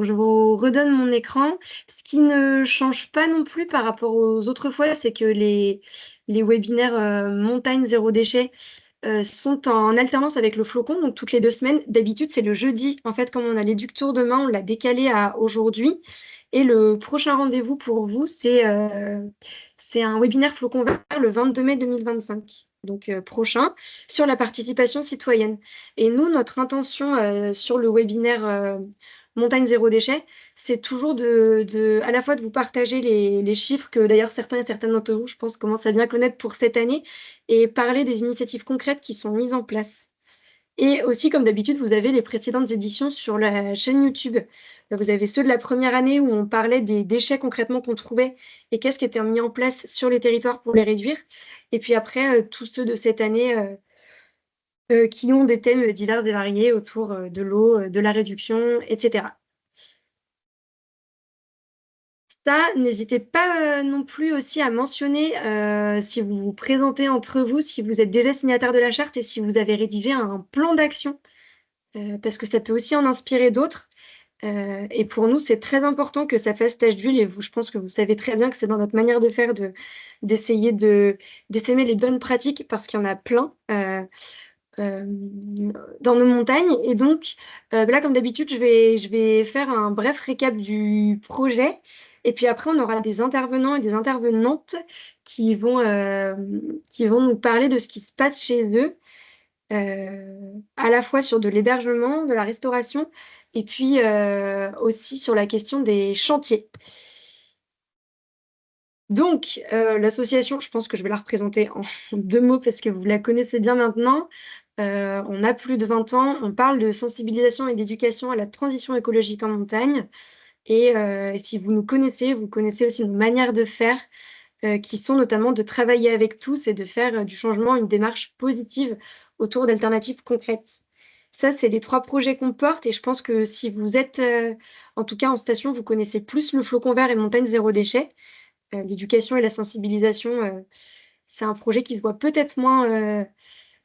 Je vous redonne mon écran. Ce qui ne change pas non plus par rapport aux autres fois, c'est que les webinaires montagne zéro déchet sont en alternance avec le flocon, donc toutes les 2 semaines. D'habitude, c'est le jeudi. En fait, comme on a l'Éductour demain, on l'a décalé à aujourd'hui. Et le prochain rendez-vous pour vous, c'est un webinaire flocon vert le 22 mai 2025, donc prochain, sur la participation citoyenne. Et nous, notre intention sur le webinaire montagne zéro déchet, c'est toujours à la fois de vous partager les chiffres que d'ailleurs certains et certaines d'entre vous, je pense, commencent à bien connaître pour cette année, et parler des initiatives concrètes qui sont mises en place. Et aussi, comme d'habitude, vous avez les précédentes éditions sur la chaîne YouTube. Vous avez ceux de la première année où on parlait des déchets concrètement qu'on trouvait et qu'est-ce qui était mis en place sur les territoires pour les réduire. Et puis après, tous ceux de cette année qui ont des thèmes divers et variés autour de l'eau, de la réduction, etc. Ça, n'hésitez pas non plus aussi à mentionner si vous vous présentez entre vous, si vous êtes déjà signataire de la charte et si vous avez rédigé un plan d'action, parce que ça peut aussi en inspirer d'autres. Et pour nous, c'est très important que ça fasse tache d'huile, et vous, je pense que vous savez très bien que c'est dans votre manière de faire d'essayer d'essaimer les bonnes pratiques, parce qu'il y en a plein dans nos montagnes. Et donc, là, comme d'habitude, je vais faire un bref récap du projet. Et puis après, on aura des intervenants et des intervenantes qui vont nous parler de ce qui se passe chez eux, à la fois sur de l'hébergement, de la restauration, et puis aussi sur la question des chantiers. Donc, l'association, je pense que je vais la représenter en 2 mots parce que vous la connaissez bien maintenant. On a plus de 20 ans, on parle de sensibilisation et d'éducation à la transition écologique en montagne, et si vous nous connaissez, vous connaissez aussi nos manières de faire, qui sont notamment de travailler avec tous et de faire du changement une démarche positive autour d'alternatives concrètes. Ça, c'est les 3 projets qu'on porte, et je pense que si vous êtes, en tout cas en station, vous connaissez plus le Flocon Vert et Montagne Zéro Déchet. L'éducation et la sensibilisation, c'est un projet qui se voit peut-être moins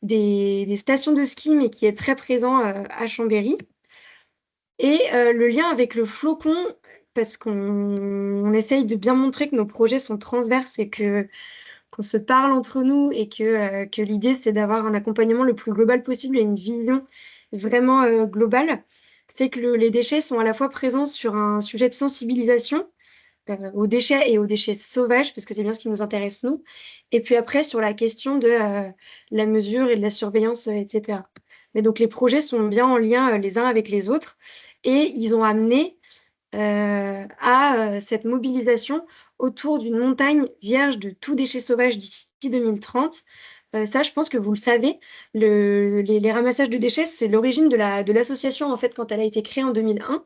des stations de ski, mais qui est très présent à Chambéry. Et le lien avec le flocon, parce qu'on essaye de bien montrer que nos projets sont transverses et qu'on se parle entre nous, et que l'idée, c'est d'avoir un accompagnement le plus global possible et une vision vraiment globale. C'est que les déchets sont à la fois présents sur un sujet de sensibilisation aux déchets et aux déchets sauvages, parce que c'est bien ce qui nous intéresse, nous. Et puis après, sur la question de la mesure et de la surveillance, etc. Mais donc, les projets sont bien en lien les uns avec les autres, et ils ont amené à cette mobilisation autour d'une montagne vierge de tout déchet sauvage d'ici 2030. Ça, je pense que vous le savez, les ramassages de déchets, c'est l'origine de l'association, en fait, quand elle a été créée en 2001.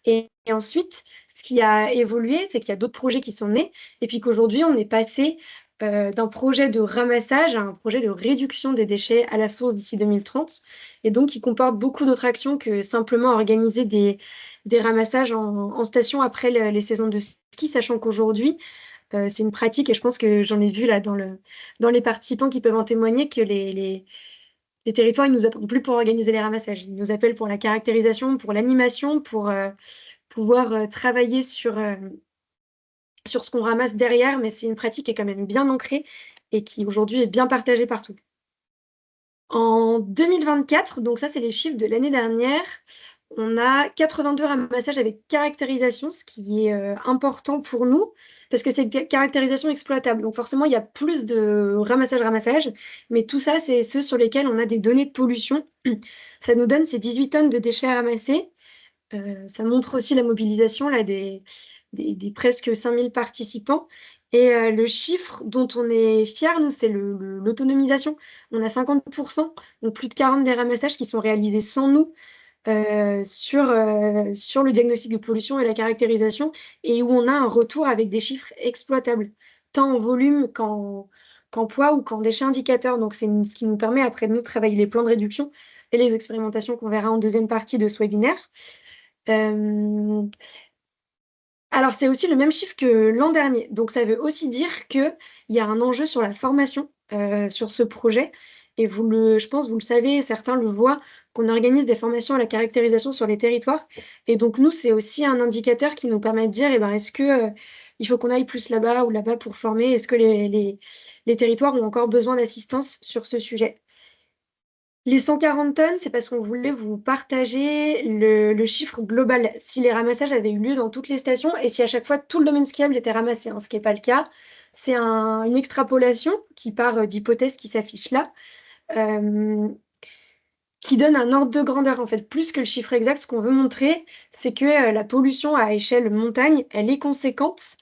Et ensuite, ce qui a évolué, c'est qu'il y a d'autres projets qui sont nés, et puis qu'aujourd'hui, on est passé d'un projet de ramassage à un projet de réduction des déchets à la source d'ici 2030, et donc qui comporte beaucoup d'autres actions que simplement organiser des ramassages en station après les saisons de ski, sachant qu'aujourd'hui, c'est une pratique, et je pense que j'en ai vu là dans les participants qui peuvent en témoigner, que les territoires, ils nous attendent plus pour organiser les ramassages. Ils nous appellent pour la caractérisation, pour l'animation, pour pouvoir travailler sur ce qu'on ramasse derrière, mais c'est une pratique qui est quand même bien ancrée et qui aujourd'hui est bien partagée partout. En 2024, donc ça, c'est les chiffres de l'année dernière, on a 82 ramassages avec caractérisation, ce qui est important pour nous, parce que c'est caractérisation exploitable. Donc forcément, il y a plus de ramassage, mais tout ça, c'est ceux sur lesquels on a des données de pollution. Ça nous donne ces 18 tonnes de déchets à ramasser. Ça montre aussi la mobilisation là, des presque 5000 participants. Et le chiffre dont on est fiers, nous, c'est l'autonomisation. On a 50%, donc plus de 40 des ramassages qui sont réalisés sans nous, sur le diagnostic de pollution et la caractérisation, et où on a un retour avec des chiffres exploitables, tant en volume qu'en poids ou qu'en déchets indicateurs. Donc c'est ce qui nous permet après de nous travailler les plans de réduction et les expérimentations qu'on verra en deuxième partie de ce webinaire. Alors, c'est aussi le même chiffre que l'an dernier. Donc, ça veut aussi dire qu'il y a un enjeu sur la formation sur ce projet, Et je pense, vous le savez, certains le voient, qu'on organise des formations à la caractérisation sur les territoires. Et donc nous, c'est aussi un indicateur qui nous permet de dire, eh ben, est-ce que, il faut qu'on aille plus là-bas ou là-bas pour former? Est-ce que les territoires ont encore besoin d'assistance sur ce sujet? Les 140 tonnes, c'est parce qu'on voulait vous partager le chiffre global, si les ramassages avaient eu lieu dans toutes les stations et si à chaque fois tout le domaine skiable était ramassé, hein, ce qui est pas le cas. C'est une extrapolation qui part, d'hypothèses qui s'affichent là, hem, qui donne un ordre de grandeur, en fait. Plus que le chiffre exact, ce qu'on veut montrer, c'est que, la pollution à échelle montagne, elle est conséquente,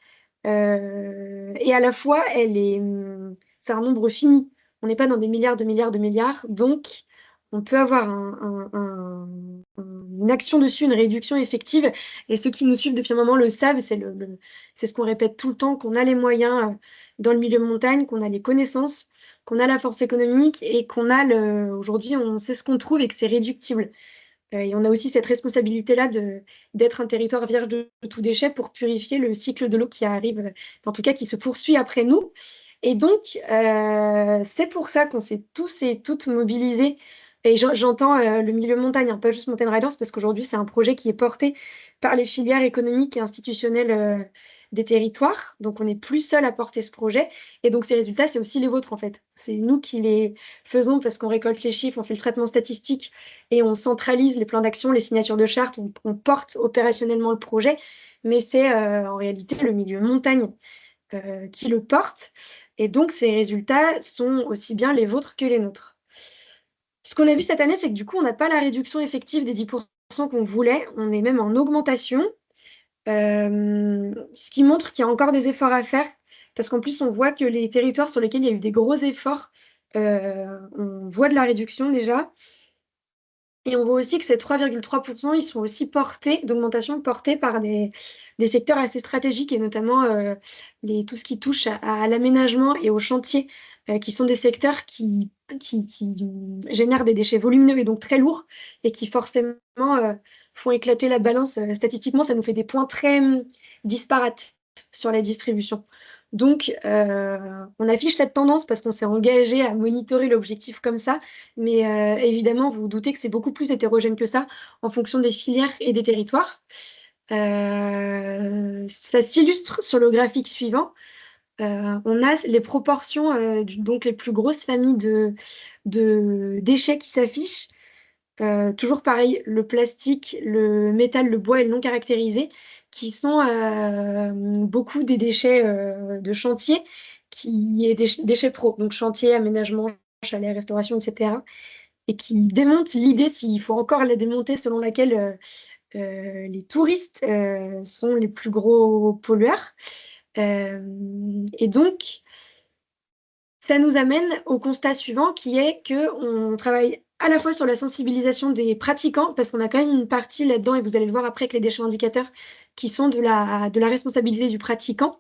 et à la fois c'est un nombre fini. On n'est pas dans des milliards de milliards de milliards, donc on peut avoir une action dessus, une réduction effective. Et ceux qui nous suivent depuis un moment le savent, c'est ce qu'on répète tout le temps, qu'on a les moyens, dans le milieu montagne, qu'on a les connaissances, qu'on a la force économique et aujourd'hui, on sait ce qu'on trouve et que c'est réductible. Et on a aussi cette responsabilité-là d'être un territoire vierge de tout déchet pour purifier le cycle de l'eau qui arrive, en tout cas qui se poursuit après nous. Et donc, c'est pour ça qu'on s'est tous et toutes mobilisés. Et j'entends, le milieu montagne, hein, pas juste Mountain Riders, parce qu'aujourd'hui, c'est un projet qui est porté par les filières économiques et institutionnelles, des territoires. Donc on n'est plus seul à porter ce projet et donc ces résultats, c'est aussi les vôtres, en fait. C'est nous qui les faisons parce qu'on récolte les chiffres, on fait le traitement statistique et on centralise les plans d'action, les signatures de charte, on porte opérationnellement le projet, mais c'est, en réalité le milieu montagne, qui le porte et donc ces résultats sont aussi bien les vôtres que les nôtres. Ce qu'on a vu cette année, c'est que du coup, on n'a pas la réduction effective des 10 qu'on voulait, on est même en augmentation, ce qui montre qu'il y a encore des efforts à faire parce qu'en plus, on voit que les territoires sur lesquels il y a eu des gros efforts, on voit de la réduction déjà. Et on voit aussi que ces 3,3 ils sont aussi d'augmentation portés par des secteurs assez stratégiques et notamment, tout ce qui touche à l'aménagement et aux chantiers, qui sont des secteurs qui génèrent des déchets volumineux et donc très lourds et qui forcément, font éclater la balance, statistiquement, ça nous fait des points très, disparates sur la distribution. Donc, on affiche cette tendance parce qu'on s'est engagé à monitorer l'objectif comme ça, mais évidemment, vous vous doutez que c'est beaucoup plus hétérogène que ça, en fonction des filières et des territoires. Ça s'illustre sur le graphique suivant. On a les proportions, donc les plus grosses familles de déchets qui s'affichent. Toujours pareil, le plastique, le métal, le bois et le non caractérisé, qui sont, beaucoup des déchets, de chantier, qui est déchets pro, donc chantier, aménagement, chalet, restauration et cetera. Et qui démonte l'idée, s'il faut encore la démonter, selon laquelle, les touristes, sont les plus gros pollueurs. Et donc, ça nous amène au constat suivant qui est qu'on travaille à la fois sur la sensibilisation des pratiquants, parce qu'on a quand même une partie là-dedans, et vous allez le voir après avec les déchets indicateurs, qui sont de la responsabilité du pratiquant,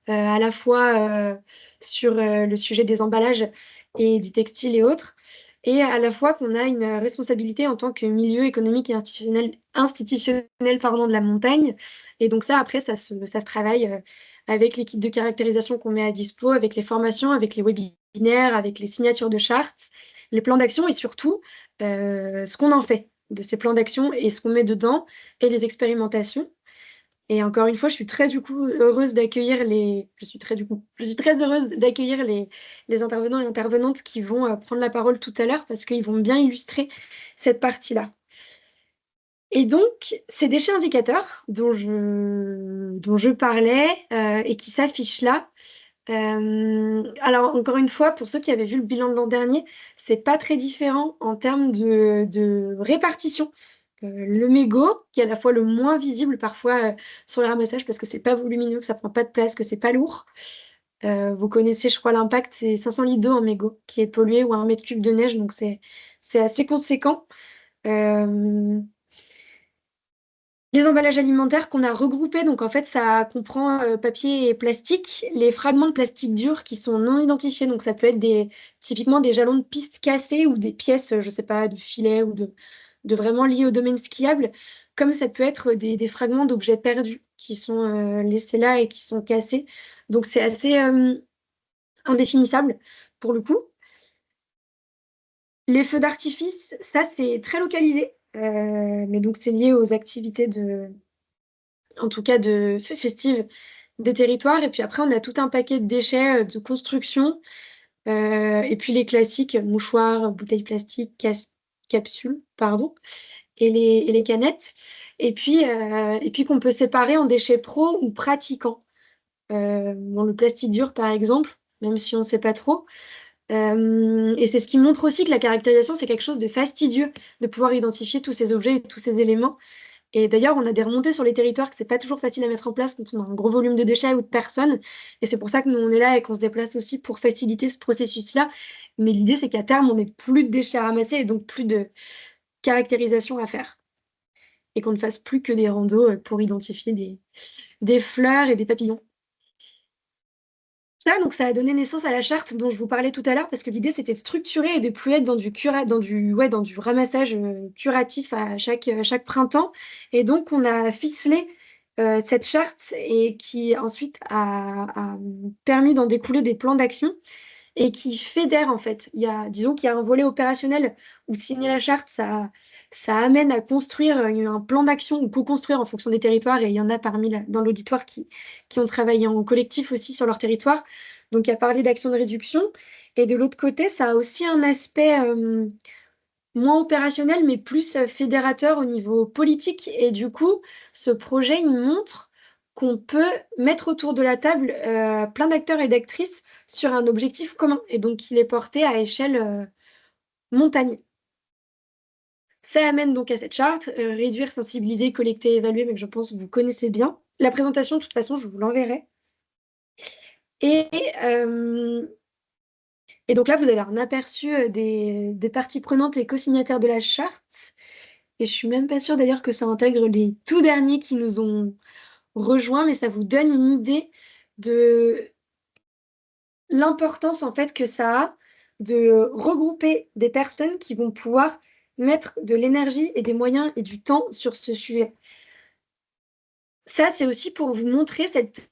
à la fois, sur, le sujet des emballages et du textile et autres, et à la fois qu'on a une, responsabilité en tant que milieu économique et institutionnel, pardon, de la montagne. Et donc ça, après, ça se travaille, avec l'équipe de caractérisation qu'on met à dispo, avec les formations, avec les webinaires, avec les signatures de chartes, les plans d'action et surtout, ce qu'on en fait de ces plans d'action et ce qu'on met dedans et les expérimentations. Et encore une fois, je suis très heureuse d'accueillir les intervenants et intervenantes qui vont, prendre la parole tout à l'heure parce qu'ils vont bien illustrer cette partie-là. Et donc, ces déchets indicateurs dont je parlais, et qui s'affichent là, alors encore une fois, pour ceux qui avaient vu le bilan de l'an dernier, c'est pas très différent en termes de répartition. Le mégot, qui est à la fois le moins visible parfois, sur les ramassages parce que c'est pas volumineux, que ça prend pas de place, que c'est pas lourd. Vous connaissez, je crois, l'impact, c'est 500 litres d'eau, un mégot qui est pollué ou 1 mètre cube de neige, donc c'est assez conséquent. Hem Les emballages alimentaires qu'on a regroupés, donc en fait, ça comprend, papier et plastique. Les fragments de plastique dur qui sont non identifiés, donc ça peut être typiquement des jalons de piste cassés ou des pièces, je sais pas, de filets ou de vraiment liés au domaine skiable, comme ça peut être des fragments d'objets perdus qui sont, laissés là et qui sont cassés. Donc c'est assez, indéfinissable pour le coup. Les feux d'artifice, ça, c'est très localisé, mais donc c'est lié aux activités en tout cas de festives des territoires. Et puis après, on a tout un paquet de déchets, de construction, et puis les classiques, mouchoirs, bouteilles plastiques, capsules, pardon, et les canettes. Et puis qu'on peut séparer en déchets pro ou pratiquants. Bon, le plastique dur, par exemple, même si on ne sait pas trop. Et c'est ce qui montre aussi que la caractérisation, c'est quelque chose de fastidieux, de pouvoir identifier tous ces objets et tous ces éléments. Et d'ailleurs, on a des remontées sur les territoires que c'est pas toujours facile à mettre en place quand on a un gros volume de déchets ou de personnes. Et c'est pour ça que nous, on est là et qu'on se déplace aussi pour faciliter ce processus-là. Mais l'idée, c'est qu'à terme, on n'ait plus de déchets à ramasser et donc plus de caractérisation à faire. Et qu'on ne fasse plus que des randos pour identifier des fleurs et des papillons. Ça, donc ça a donné naissance à la charte dont je vous parlais tout à l'heure, parce que l'idée, c'était de structurer et de plus être dans du ramassage curatif à chaque printemps. Et donc, on a ficelé cette charte et qui ensuite a permis d'en découler des plans d'action et qui fédère en fait. Disons qu'il y a un volet opérationnel où signer la charte, ça amène à construire un plan d'action ou co-construire en fonction des territoires. Et il y en a dans l'auditoire qui ont travaillé en collectif aussi sur leur territoire. Donc, il y a parlé d'action de réduction. Et de l'autre côté, ça a aussi un aspect moins opérationnel, mais plus fédérateur au niveau politique. Et du coup, ce projet, il montre qu'on peut mettre autour de la table plein d'acteurs et d'actrices sur un objectif commun. Et donc, il est porté à échelle montagne. Ça amène donc à cette charte, réduire, sensibiliser, collecter, évaluer, mais que je pense que vous connaissez bien. La présentation, de toute façon, je vous l'enverrai. Et, et donc là, vous avez un aperçu des parties prenantes et co-signataires de la charte. Et je suis même pas sûre d'ailleurs que ça intègre les tout derniers qui nous ont rejoints, mais ça vous donne une idée de l'importance en fait que ça a de regrouper des personnes qui vont pouvoir mettre de l'énergie et des moyens et du temps sur ce sujet. Ça, c'est aussi pour vous montrer cette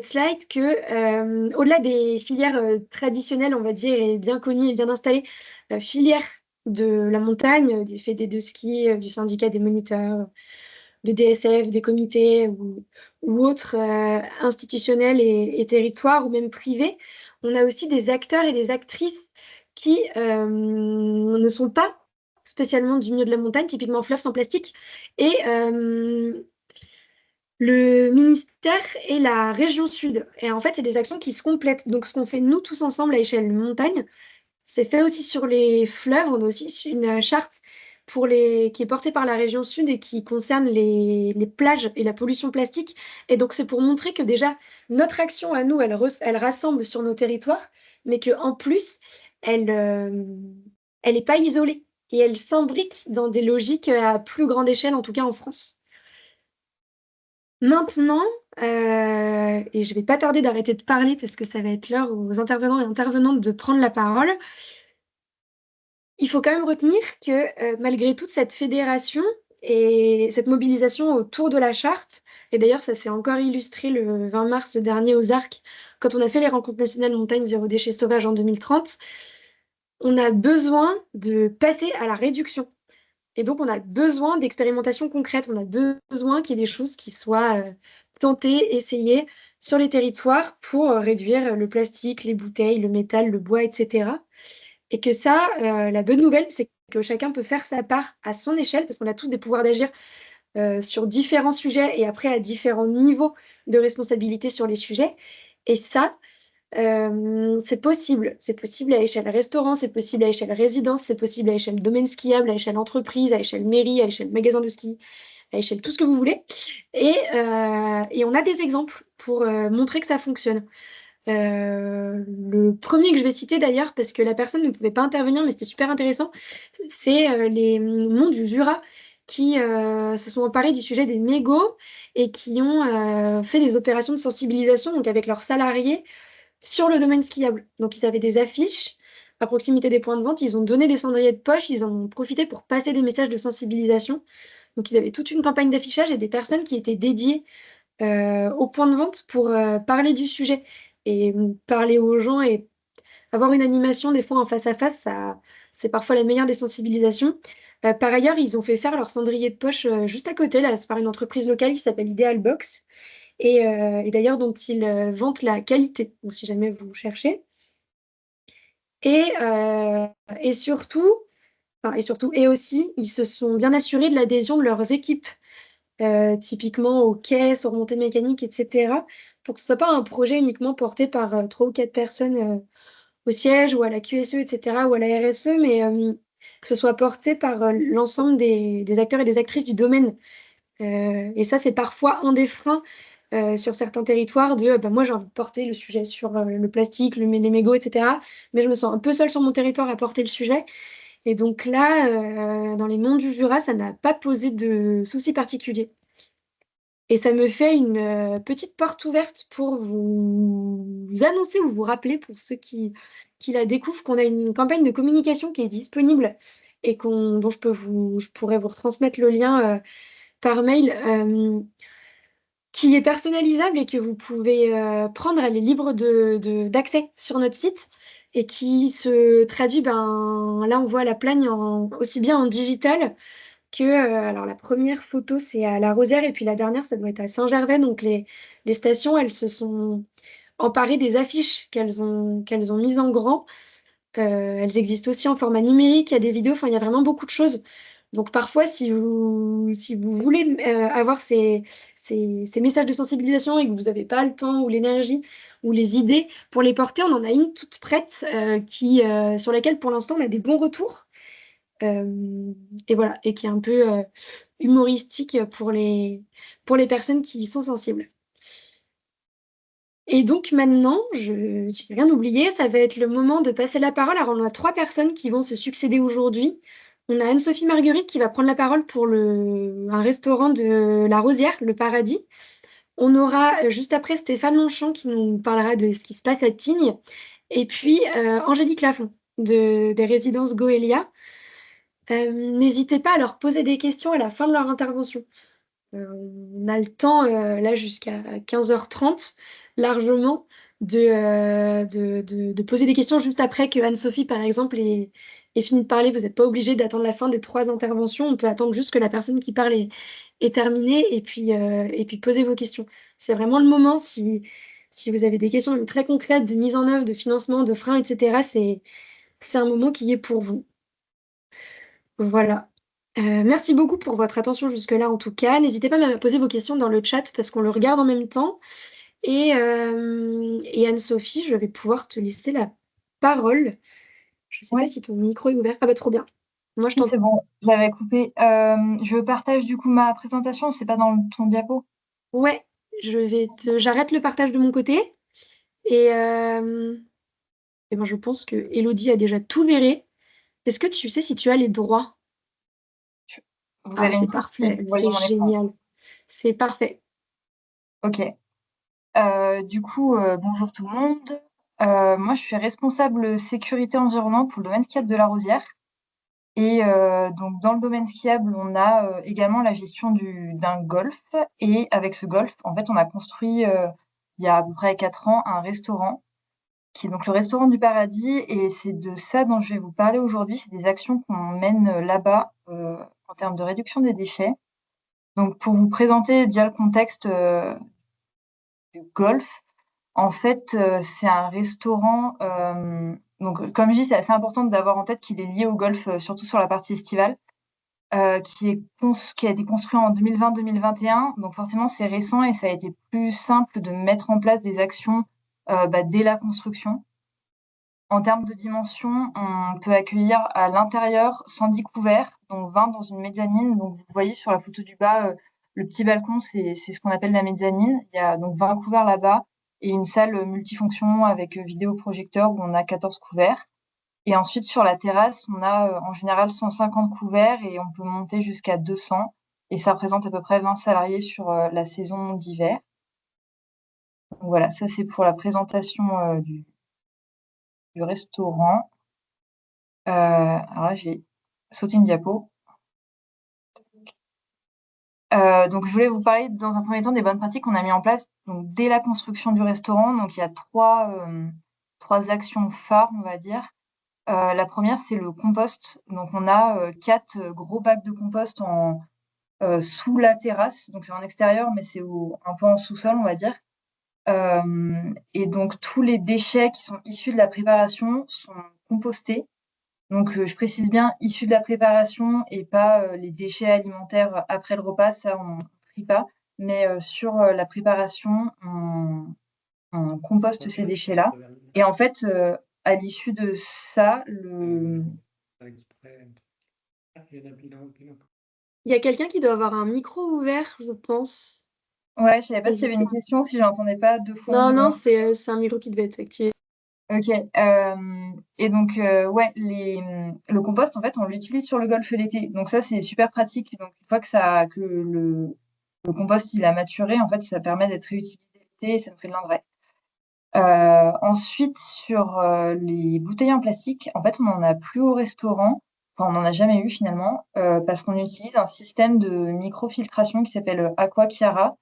slide que, au-delà des filières traditionnelles, on va dire, et bien connues et bien installées, filières de la montagne, des fédés de ski, du syndicat des moniteurs, de DSF, des comités ou autres institutionnels et territoires, ou même privés, on a aussi des acteurs et des actrices qui ne sont pas spécialement du milieu de la montagne, typiquement Fleuve sans plastique, et le ministère et la région sud. Et en fait, c'est des actions qui se complètent. Donc, ce qu'on fait nous tous ensemble à échelle montagne, c'est fait aussi sur les fleuves. On a aussi une charte qui est portée par la région sud et qui concerne les plages et la pollution plastique. Et donc, c'est pour montrer que déjà, notre action à nous, elle rassemble sur nos territoires, mais qu'en plus, elle n'est pas isolée et elle s'imbrique dans des logiques à plus grande échelle, en tout cas en France. Maintenant, et je vais pas tarder d'arrêter de parler parce que ça va être l'heure aux intervenants et intervenantes de prendre la parole. Il faut quand même retenir que, malgré toute cette fédération et cette mobilisation autour de la charte, et d'ailleurs ça s'est encore illustré le 20 mars dernier aux Arcs, quand on a fait les rencontres nationales montagne zéro déchet sauvage en 2030, on a besoin de passer à la réduction. Et donc, on a besoin d'expérimentations concrètes, on a besoin qu'il y ait des choses qui soient tentées, essayées sur les territoires pour réduire le plastique, les bouteilles, le métal, le bois, etc. Et que ça, la bonne nouvelle, c'est que chacun peut faire sa part à son échelle, parce qu'on a tous des pouvoirs d'agir sur différents sujets et après à différents niveaux de responsabilité sur les sujets. Et ça, c'est possible. C'est possible à échelle restaurant, c'est possible à échelle résidence, c'est possible à échelle domaine skiable, à échelle entreprise, à échelle mairie, à échelle magasin de ski, à échelle tout ce que vous voulez. Et on a des exemples pour montrer que ça fonctionne. Le premier que je vais citer d'ailleurs, parce que la personne ne pouvait pas intervenir, mais c'était super intéressant, c'est les Monts du Jura qui se sont emparés du sujet des mégots et qui ont fait des opérations de sensibilisation donc avec leurs salariés sur le domaine skiable. Donc, ils avaient des affiches à proximité des points de vente, ils ont donné des cendriers de poche, ils en ont profité pour passer des messages de sensibilisation. Donc, ils avaient toute une campagne d'affichage et des personnes qui étaient dédiées aux points de vente pour parler du sujet et parler aux gens et avoir une animation des fois en face à face, c'est parfois la meilleure des sensibilisations. Par ailleurs, ils ont fait faire leur cendrier de poche juste à côté, là, c'est par une entreprise locale qui s'appelle Ideal Box, et d'ailleurs dont ils vantent la qualité, donc si jamais vous cherchez. Et, euh, et surtout, et aussi, ils se sont bien assurés de l'adhésion de leurs équipes, typiquement aux caisses, aux remontées mécaniques, etc., pour que ce soit pas un projet uniquement porté par 3 ou 4 personnes au siège ou à la QSE, etc., ou à la RSE, mais que ce soit porté par l'ensemble des acteurs et des actrices du domaine. Et ça, c'est parfois un des freins sur certains territoires de bah, moi, j'ai envie de porter le sujet sur le plastique, les mégots, etc., mais je me sens un peu seule sur mon territoire à porter le sujet. Et donc là, dans les monts du Jura, ça n'a pas posé de soucis particuliers. Et ça me fait une petite porte ouverte pour vous annoncer ou vous rappeler, pour ceux qui la découvrent, qu'on a une campagne de communication qui est disponible et dont je pourrais vous retransmettre le lien par mail, qui est personnalisable et que vous pouvez prendre. Elle est libre d'accès sur notre site et qui se traduit, ben, là on voit la plagne aussi bien en digital que, alors la première photo c'est à La Rosière et puis la dernière ça doit être à Saint-Gervais. Donc les stations, elles se sont emparées des affiches qu'elles ont mises en grand. Elles existent aussi en format numérique, il y a des vidéos, enfin il y a vraiment beaucoup de choses. Donc parfois, si vous voulez avoir ces messages de sensibilisation et que vous n'avez pas le temps ou l'énergie ou les idées pour les porter, on en a une toute prête sur laquelle pour l'instant on a des bons retours. Et voilà, et qui est un peu humoristique pour les personnes qui y sont sensibles. Et donc maintenant, je n'ai rien oublié, ça va être le moment de passer la parole. Alors on a 3 personnes qui vont se succéder aujourd'hui. On a Anne-Sophie Marguerite qui va prendre la parole pour un restaurant de La Rosière, le Paradis. On aura juste après Stéphane Longchamp qui nous parlera de ce qui se passe à Tignes. Et puis Angélique Lafont des résidences Goélia. N'hésitez pas à leur poser des questions à la fin de leur intervention. On a le temps, là, jusqu'à 15h30, largement, de poser des questions juste après que Anne-Sophie, par exemple, ait fini de parler. Vous n'êtes pas obligé d'attendre la fin des 3 interventions. On peut attendre juste que la personne qui parle ait terminé et puis poser vos questions. C'est vraiment le moment, si vous avez des questions même très concrètes de mise en œuvre, de financement, de freins, etc., c'est un moment qui est pour vous. Voilà. Merci beaucoup pour votre attention jusque-là, en tout cas. N'hésitez pas même à poser vos questions dans le chat parce qu'on le regarde en même temps. Et Anne-Sophie, je vais pouvoir te laisser la parole. Je ne sais pas Oui, si ton micro est ouvert. Ah bah trop bien. Moi, je t'entends. c'est bon, je l'avais coupé. Je partage du coup ma présentation, c'est pas dans ton diapo. Ouais, j'arrête le partage de mon côté. Et ben, je pense que Elodie a déjà tout verré. Est-ce que tu sais si tu as les droits? Vous Ah, allez me c'est dire si parfait. vous voyez C'est mon écran. génial. C'est parfait. Ok. Du coup, bonjour tout le monde. Moi, je suis responsable sécurité environnement pour le domaine skiable de La Rosière. Et donc, dans le domaine skiable, on a également la gestion d'un golf. Et avec ce golf, en fait, on a construit il y a à peu près 4 ans un restaurant qui est donc le restaurant du Paradis. Et c'est de ça dont je vais vous parler aujourd'hui. C'est des actions qu'on mène là-bas en termes de réduction des déchets. Donc, pour vous présenter déjà le contexte du golf, en fait, c'est un restaurant. Donc, comme je dis, c'est assez important d'avoir en tête qu'il est lié au golf, surtout sur la partie estivale, qui a été construit en 2020-2021. Donc, forcément, c'est récent et ça a été plus simple de mettre en place des actions dès la construction. En termes de dimension, on peut accueillir à l'intérieur 110 couverts, donc 20 dans une mezzanine. Donc, vous voyez sur la photo du bas, le petit balcon, c'est ce qu'on appelle la mezzanine. Il y a donc 20 couverts là-bas et une salle multifonction avec vidéoprojecteur où on a 14 couverts. Et ensuite, sur la terrasse, on a en général 150 couverts et on peut monter jusqu'à 200. Et ça représente à peu près 20 salariés sur la saison d'hiver. Donc voilà, ça c'est pour la présentation du restaurant. Alors là, j'ai sauté une diapo. Donc, je voulais vous parler dans un premier temps des bonnes pratiques qu'on a mis en place donc, dès la construction du restaurant. Donc, il y a trois actions phares, on va dire. La première, c'est le compost. Donc on a, 4, gros bacs de compost sous la terrasse. Donc c'est en extérieur, mais c'est un peu en sous-sol, on va dire. Et donc tous les déchets qui sont issus de la préparation sont compostés. Donc je précise bien issus de la préparation et pas, les déchets alimentaires après le repas, ça on trie pas. Mais, sur, la préparation, on composte ces déchets-là et en fait, à l'issue de ça, Il y a quelqu'un qui doit avoir un micro ouvert, je pense. ouais, je savais pas s'il y avait Hésitez. une question, si j'entendais pas 2 fois Non, mon non, nom. c'est un micro qui devait être activé. OK, et donc ouais, le compost, en fait, on l'utilise sur le golf l'été. Donc ça, c'est super pratique. Donc une fois que le compost, il a maturé, en fait, ça permet d'être réutilisé l'été et ça nous fait de l'engrais. Ensuite sur, les bouteilles en plastique, en fait, on en a plus au restaurant. Enfin, on en a jamais eu finalement, parce qu'on utilise un système de microfiltration qui s'appelle, Aquachiara.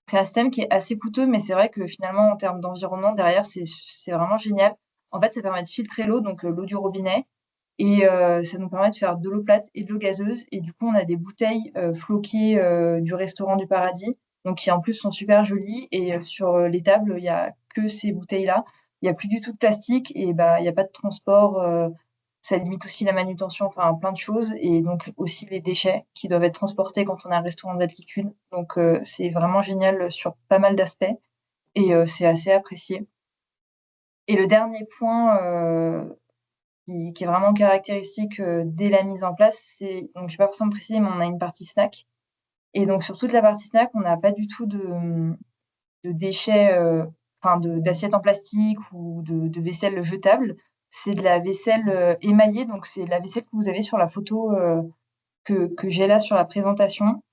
C'est un système qui est assez coûteux, mais c'est vrai que finalement, en termes d'environnement, derrière, c'est vraiment génial. En fait, ça permet de filtrer l'eau, donc l'eau du robinet et ça nous permet de faire de l'eau plate et de l'eau gazeuse et du coup, on a des bouteilles, floquées, du restaurant du paradis, donc qui en plus sont super jolies et sur, les tables, il y a que ces bouteilles-là. Il y a plus du tout de plastique et bah, il y a pas de transport, ça limite aussi la manutention, enfin plein de choses et donc aussi les déchets qui doivent être transportés quand on a un restaurant d'altitude. Donc c'est vraiment génial sur pas mal d'aspects et c'est assez apprécié. Et le dernier point, qui est vraiment caractéristique, dès la mise en place, c'est donc j'ai pas forcément précisé, mais on a une partie snack et donc sur toute la partie snack, on n'a pas du tout de déchets, enfin d'assiettes en plastique ou de vaisselle jetable. C'est de la vaisselle, émaillée, donc c'est la vaisselle que vous avez sur la photo, que j'ai là sur la présentation.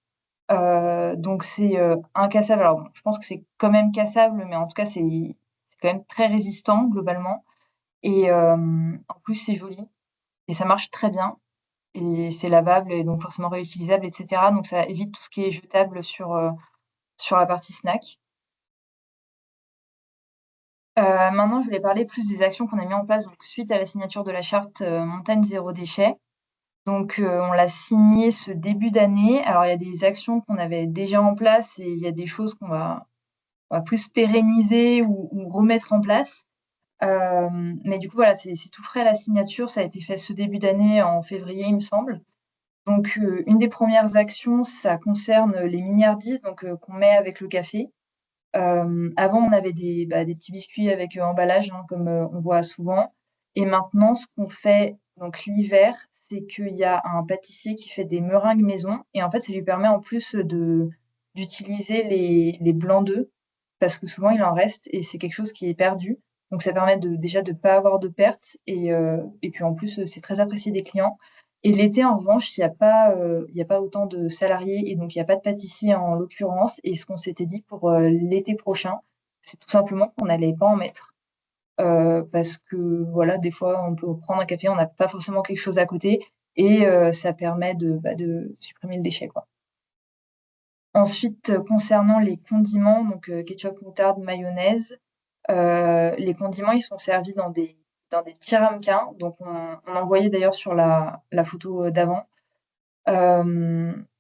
Donc c'est, incassable. Alors bon, je pense que c'est quand même cassable, mais en tout cas, c'est quand même très résistant globalement et en plus, c'est joli et ça marche très bien et c'est lavable et donc forcément réutilisable et cetera. Donc ça évite tout ce qui est jetable sur la partie snack. Maintenant, je voulais parler plus des actions qu'on a mis en place donc suite à la signature de la charte, montagne zéro déchet. Donc, on l'a signée ce début d'année. Alors il y a des actions qu'on avait déjà en place et il y a des choses qu'on va plus pérenniser ou remettre en place. Mais du coup, voilà, c'est tout frais la signature. Ça a été fait ce début d'année en février, il me semble. Donc, une des premières actions, ça concerne les mignardises donc, qu'on met avec le café. Avant, on avait des petits biscuits avec, emballage, hein, comme, on voit souvent et maintenant, ce qu'on fait donc l'hiver, c'est qu'il y a un pâtissier qui fait des meringues maison et en fait, ça lui permet en plus, d'utiliser les blancs d'œufs parce que souvent il en reste et c'est quelque chose qui est perdu. Donc ça permet déjà de pas avoir de pertes et puis en plus, c'est très apprécié des clients et l'été en revanche, il y a pas autant de salariés et donc il y a pas de pâtissier en l'occurrence et ce qu'on s'était dit pour, l'été prochain, c'est tout simplement qu'on n'allait pas en mettre, parce que voilà, des fois on peut prendre un café, on n'a pas forcément quelque chose à côté et ça permet de supprimer le déchet, quoi. Ensuite, concernant les condiments, donc ketchup, moutarde, mayonnaise, les condiments, ils sont servis dans des petits ramequins, donc on en voyait d'ailleurs sur la photo, d'avant.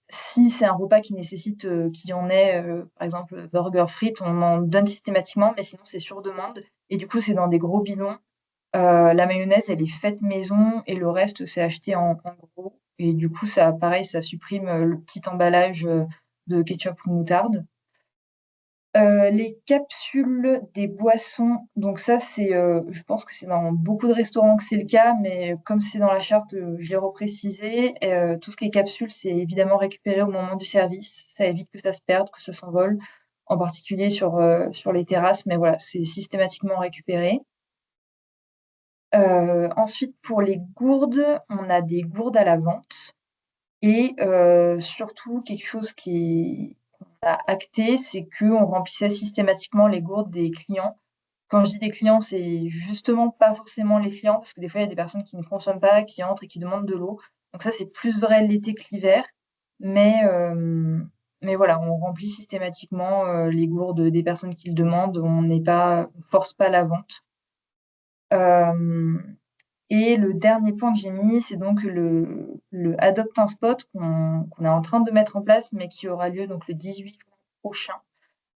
Si c'est un repas qui nécessite, qu'il y en ait, par exemple, burger, frites, on en donne systématiquement, mais sinon c'est sur demande et du coup, c'est dans des gros bidons. La mayonnaise, elle est faite maison et le reste, c'est acheté en gros et du coup, ça pareil, ça supprime, le petit emballage, de ketchup ou moutarde. Les capsules des boissons, donc ça c'est, je pense que c'est dans beaucoup de restaurants que c'est le cas, mais comme c'est dans la charte, je l'ai reprécisé. Tout ce qui est capsules, c'est évidemment récupéré au moment du service. Ça évite que ça se perde, que ça s'envole, en particulier sur les terrasses, mais voilà, c'est systématiquement récupéré. Ensuite pour les gourdes, on a des gourdes à la vente et surtout quelque chose qu'on a acté, c'est qu'on remplissait systématiquement les gourdes des clients. Quand je dis des clients, c'est justement pas forcément les clients, parce que des fois, il y a des personnes qui ne consomment pas, qui entrent et qui demandent de l'eau. Donc ça, c'est plus vrai l'été que l'hiver. Mais mais voilà, on remplit systématiquement, les gourdes des personnes qui le demandent. On force pas la vente. Hem Et le dernier point que j'ai mis, c'est donc le Adopt un Spot qu'on est en train de mettre en place, mais qui aura lieu donc le 18 juin prochain.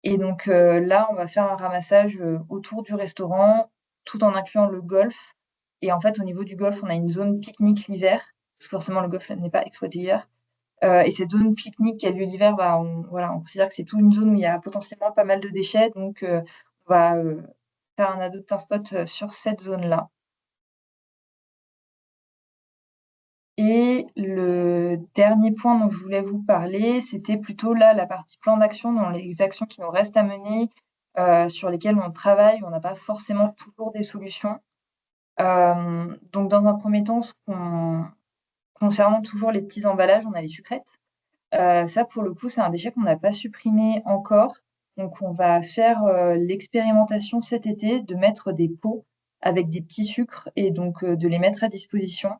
Et donc là, on va faire un ramassage autour du restaurant, tout en incluant le golf. Et en fait, au niveau du golf, on a une zone pique-nique l'hiver, parce que forcément le golf n'est pas exploité l'hiver. Et cette zone pique-nique qui a lieu l'hiver, bah, on considère que c'est toute une zone où il y a potentiellement pas mal de déchets. Donc on va faire un Adopt un Spot sur cette zone-là. Et le dernier point dont je voulais vous parler, c'était plutôt là la partie plan d'action, dans les actions qui nous restent à mener, sur lesquelles on travaille. On n'a pas forcément toujours des solutions. Donc dans un premier temps, concernant toujours les petits emballages, on a les sucrètes. Ça pour le coup, c'est un déchet qu'on n'a pas supprimé encore. Donc on va faire, l'expérimentation cet été de mettre des pots avec des petits sucres et donc de les mettre à disposition.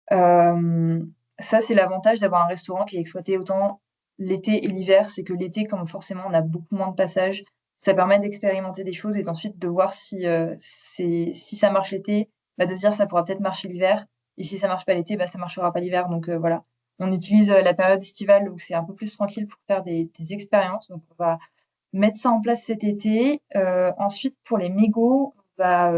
Ça, c'est l'avantage d'avoir un restaurant qui est exploité autant l'été et l'hiver. C'est que l'été, comme forcément on a beaucoup moins de passages, ça permet d'expérimenter des choses et d'ensuite de voir si ça marche l'été, bah, de se dire: «Ça pourra peut-être marcher l'hiver» et si ça marche pas l'été, bah, ça marchera pas l'hiver. Donc voilà. On utilise, la période estivale où c'est un peu plus tranquille pour faire des expériences. Donc on va mettre ça en place cet été. Ensuite pour les mégots, on va,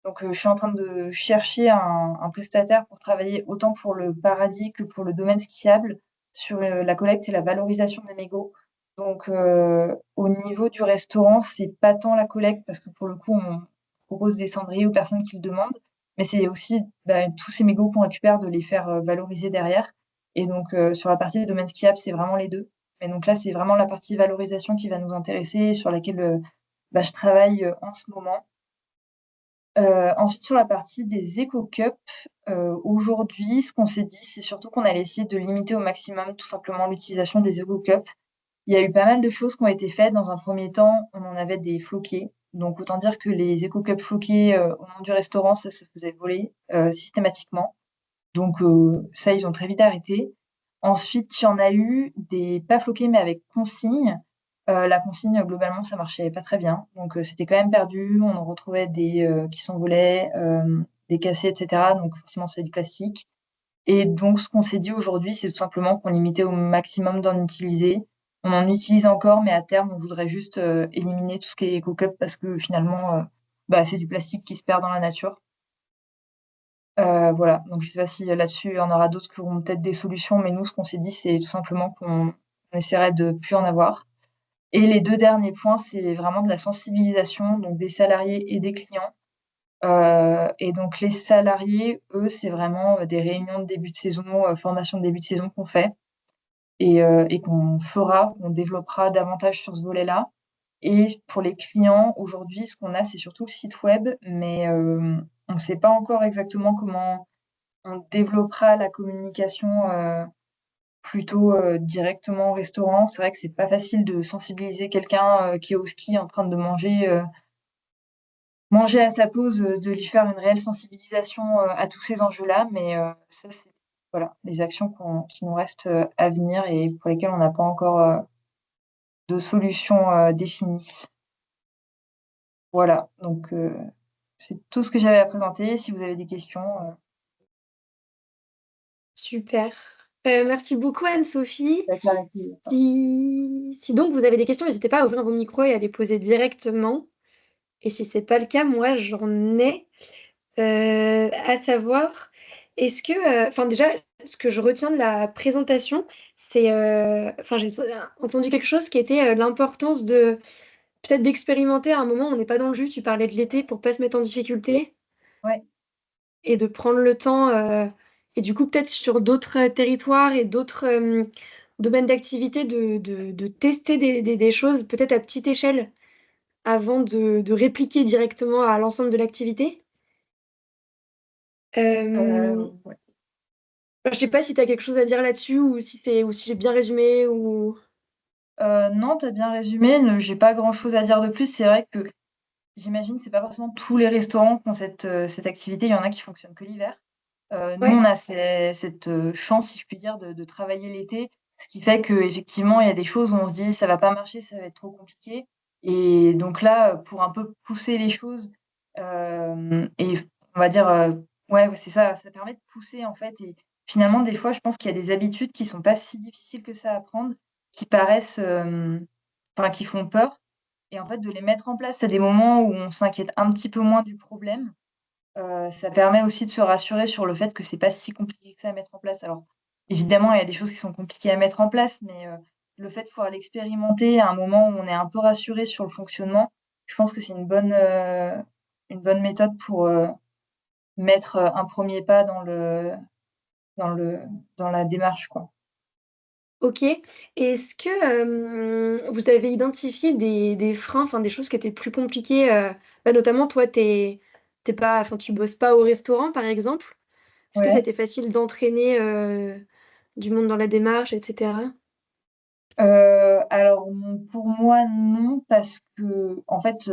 donc, je suis en train de chercher un prestataire pour travailler autant pour le Paradis que pour le domaine skiable sur, la collecte et la valorisation des mégots. Donc, au niveau du restaurant, c'est pas tant la collecte parce que pour le coup, on propose des cendriers aux personnes qui le demandent, mais c'est aussi, bah, tous ces mégots qu'on récupère, de les faire, valoriser derrière. Et donc, sur la partie domaine skiable, c'est vraiment les 2. Mais donc là, c'est vraiment la partie valorisation qui va nous intéresser et sur laquelle, bah, je travaille, en ce moment. Ensuite sur la partie des éco-cups, aujourd'hui, ce qu'on s'est dit, c'est surtout qu'on allait essayer de limiter au maximum tout simplement l'utilisation des éco-cups. Il y a eu pas mal de choses qui ont été faites. Dans un premier temps, on en avait des floqués, donc autant dire que les éco-cups floqués, au nom du restaurant, ça se faisait voler, systématiquement. Donc ça, ils ont très vite arrêté. Ensuite, il y en a eu des pas floqués, mais avec consigne. La consigne, globalement, ça marchait pas très bien. Donc c'était quand même perdu. On en retrouvait des, qui s'envolaient, des cassés et cetera. Donc forcément, c'est du plastique. Et donc ce qu'on s'est dit aujourd'hui, c'est tout simplement qu'on limitait au maximum d'en utiliser. On en utilise encore, mais à terme, on voudrait juste, éliminer tout ce qui est éco-cup parce que finalement, bah, c'est du plastique qui se perd dans la nature. Voilà, donc je sais pas si là-dessus, il y en aura d'autres qui auront peut-être des solutions, mais nous, ce qu'on s'est dit, c'est tout simplement qu'on essaierait de plus en avoir. Et les 2 derniers points, c'est vraiment de la sensibilisation, donc des salariés et des clients. Et donc les salariés, eux, c'est vraiment, des réunions de début de saison, formation de début de saison qu'on fait et qu'on développera davantage sur ce volet-là. Et pour les clients, aujourd'hui, ce qu'on a, c'est surtout le site web, mais on ne sait pas encore exactement comment on développera la communication, plutôt, directement au restaurant. C'est vrai que c'est pas facile de sensibiliser quelqu'un, qui est au ski en train de manger à sa pause, de lui faire une réelle sensibilisation, à tous ces enjeux-là. Mais, ça c'est voilà, les actions qui nous restent, à venir et pour lesquelles on n'a pas encore, de solution, définie. Voilà, donc, c'est tout ce que j'avais à présenter. Si vous avez des questions, Super. Merci beaucoup Anne-Sophie. avec avec plaisir. Si donc vous avez des questions, n'hésitez pas à ouvrir vos micros et à les poser directement. Et si c'est pas le cas, moi j'en ai, à savoir, est-ce que, enfin déjà, ce que je retiens de la présentation, c'est, enfin j'ai entendu quelque chose qui était, l'importance de peut-être d'expérimenter à un moment où on n'est pas dans le jus. Tu parlais de l'été pour pas se mettre en difficulté Ouais. et de prendre le temps, et du coup peut-être sur d'autres, territoires et d'autres, domaines d'activité de tester des choses peut-être à petite échelle avant de répliquer directement à l'ensemble de l'activité? Ouais. Je sais pas si tu as quelque chose à dire là-dessus ou si j'ai bien résumé ou Non, tu as bien résumé, j'ai pas grand-chose à dire de plus. C'est vrai que j'imagine, c'est pas forcément tous les restaurants qui ont cette activité. Il y en a qui fonctionnent que l'hiver. Nous, ouais, on a cette, chance, si je puis dire, de travailler l'été, ce qui fait qu'effectivement, il y a des choses où on se dit: «Ça va pas marcher, ça va être trop compliqué» et donc là, pour un peu pousser les choses, et on va dire, ouais, c'est ça, ça permet de pousser, en fait et finalement, des fois, je pense qu'il y a des habitudes qui sont pas si difficiles que ça à prendre, qui paraissent, enfin, qui font peur et en fait, de les mettre en place à des moments où on s'inquiète un petit peu moins du problème, ça permet aussi de se rassurer sur le fait que c'est pas si compliqué que ça à mettre en place. Alors, évidemment, il y a des choses qui sont compliquées à mettre en place, mais, le fait de pouvoir l'expérimenter à un moment où on est un peu rassuré sur le fonctionnement, je pense que c'est une bonne méthode pour, mettre, un premier pas dans le dans la démarche, quoi. OK. Et est-ce que, vous avez identifié des freins, enfin des choses qui étaient plus compliquées, notamment toi, tu pas enfin tu bosses pas au restaurant, par exemple? Est-ce que ça a Ouais. été facile d'entraîner, du monde dans la démarche et cetera? Alors pour moi non, parce qu'en fait,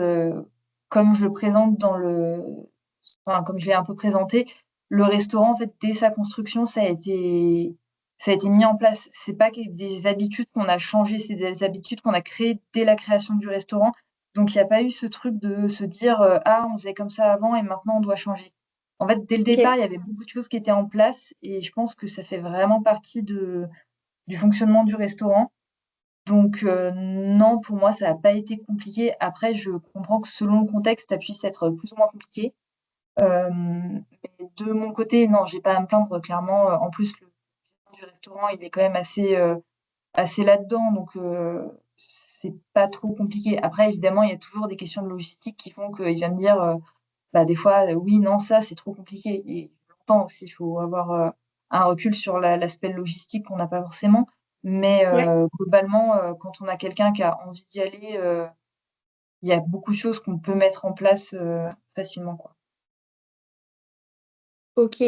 comme je le présente dans le enfin comme je l'ai un peu présenté, le restaurant en fait dès sa construction ça a été mis en place. C'est pas que des habitudes qu'on a changées, c'est des habitudes qu'on a créées dès la création du restaurant. Donc il y a pas eu ce truc de se dire, «Ah on faisait comme ça avant et maintenant on doit changer». En fait, dès le départ, OK, il y avait beaucoup de choses qui étaient en place et je pense que ça fait vraiment partie du fonctionnement du restaurant. Donc non, pour moi, ça a pas été compliqué. Après, je comprends que selon le contexte, ça puisse être plus ou moins compliqué. Mais de mon côté, non, j'ai pas à me plaindre clairement, en plus, le gérant du restaurant, il est quand même assez là-dedans, donc c'est pas trop compliqué. Après, évidemment, il y a toujours des questions de logistique qui font qu'il va me dire, bah, des fois, «Oui, non, ça, c'est trop compliqué» et je l'entends aussi, il faut avoir, un recul sur l'aspect logistique qu'on n'a pas forcément. Mais ouais, globalement, quand on a quelqu'un qui a envie d'y aller, il y a beaucoup de choses qu'on peut mettre en place, facilement, quoi. OK.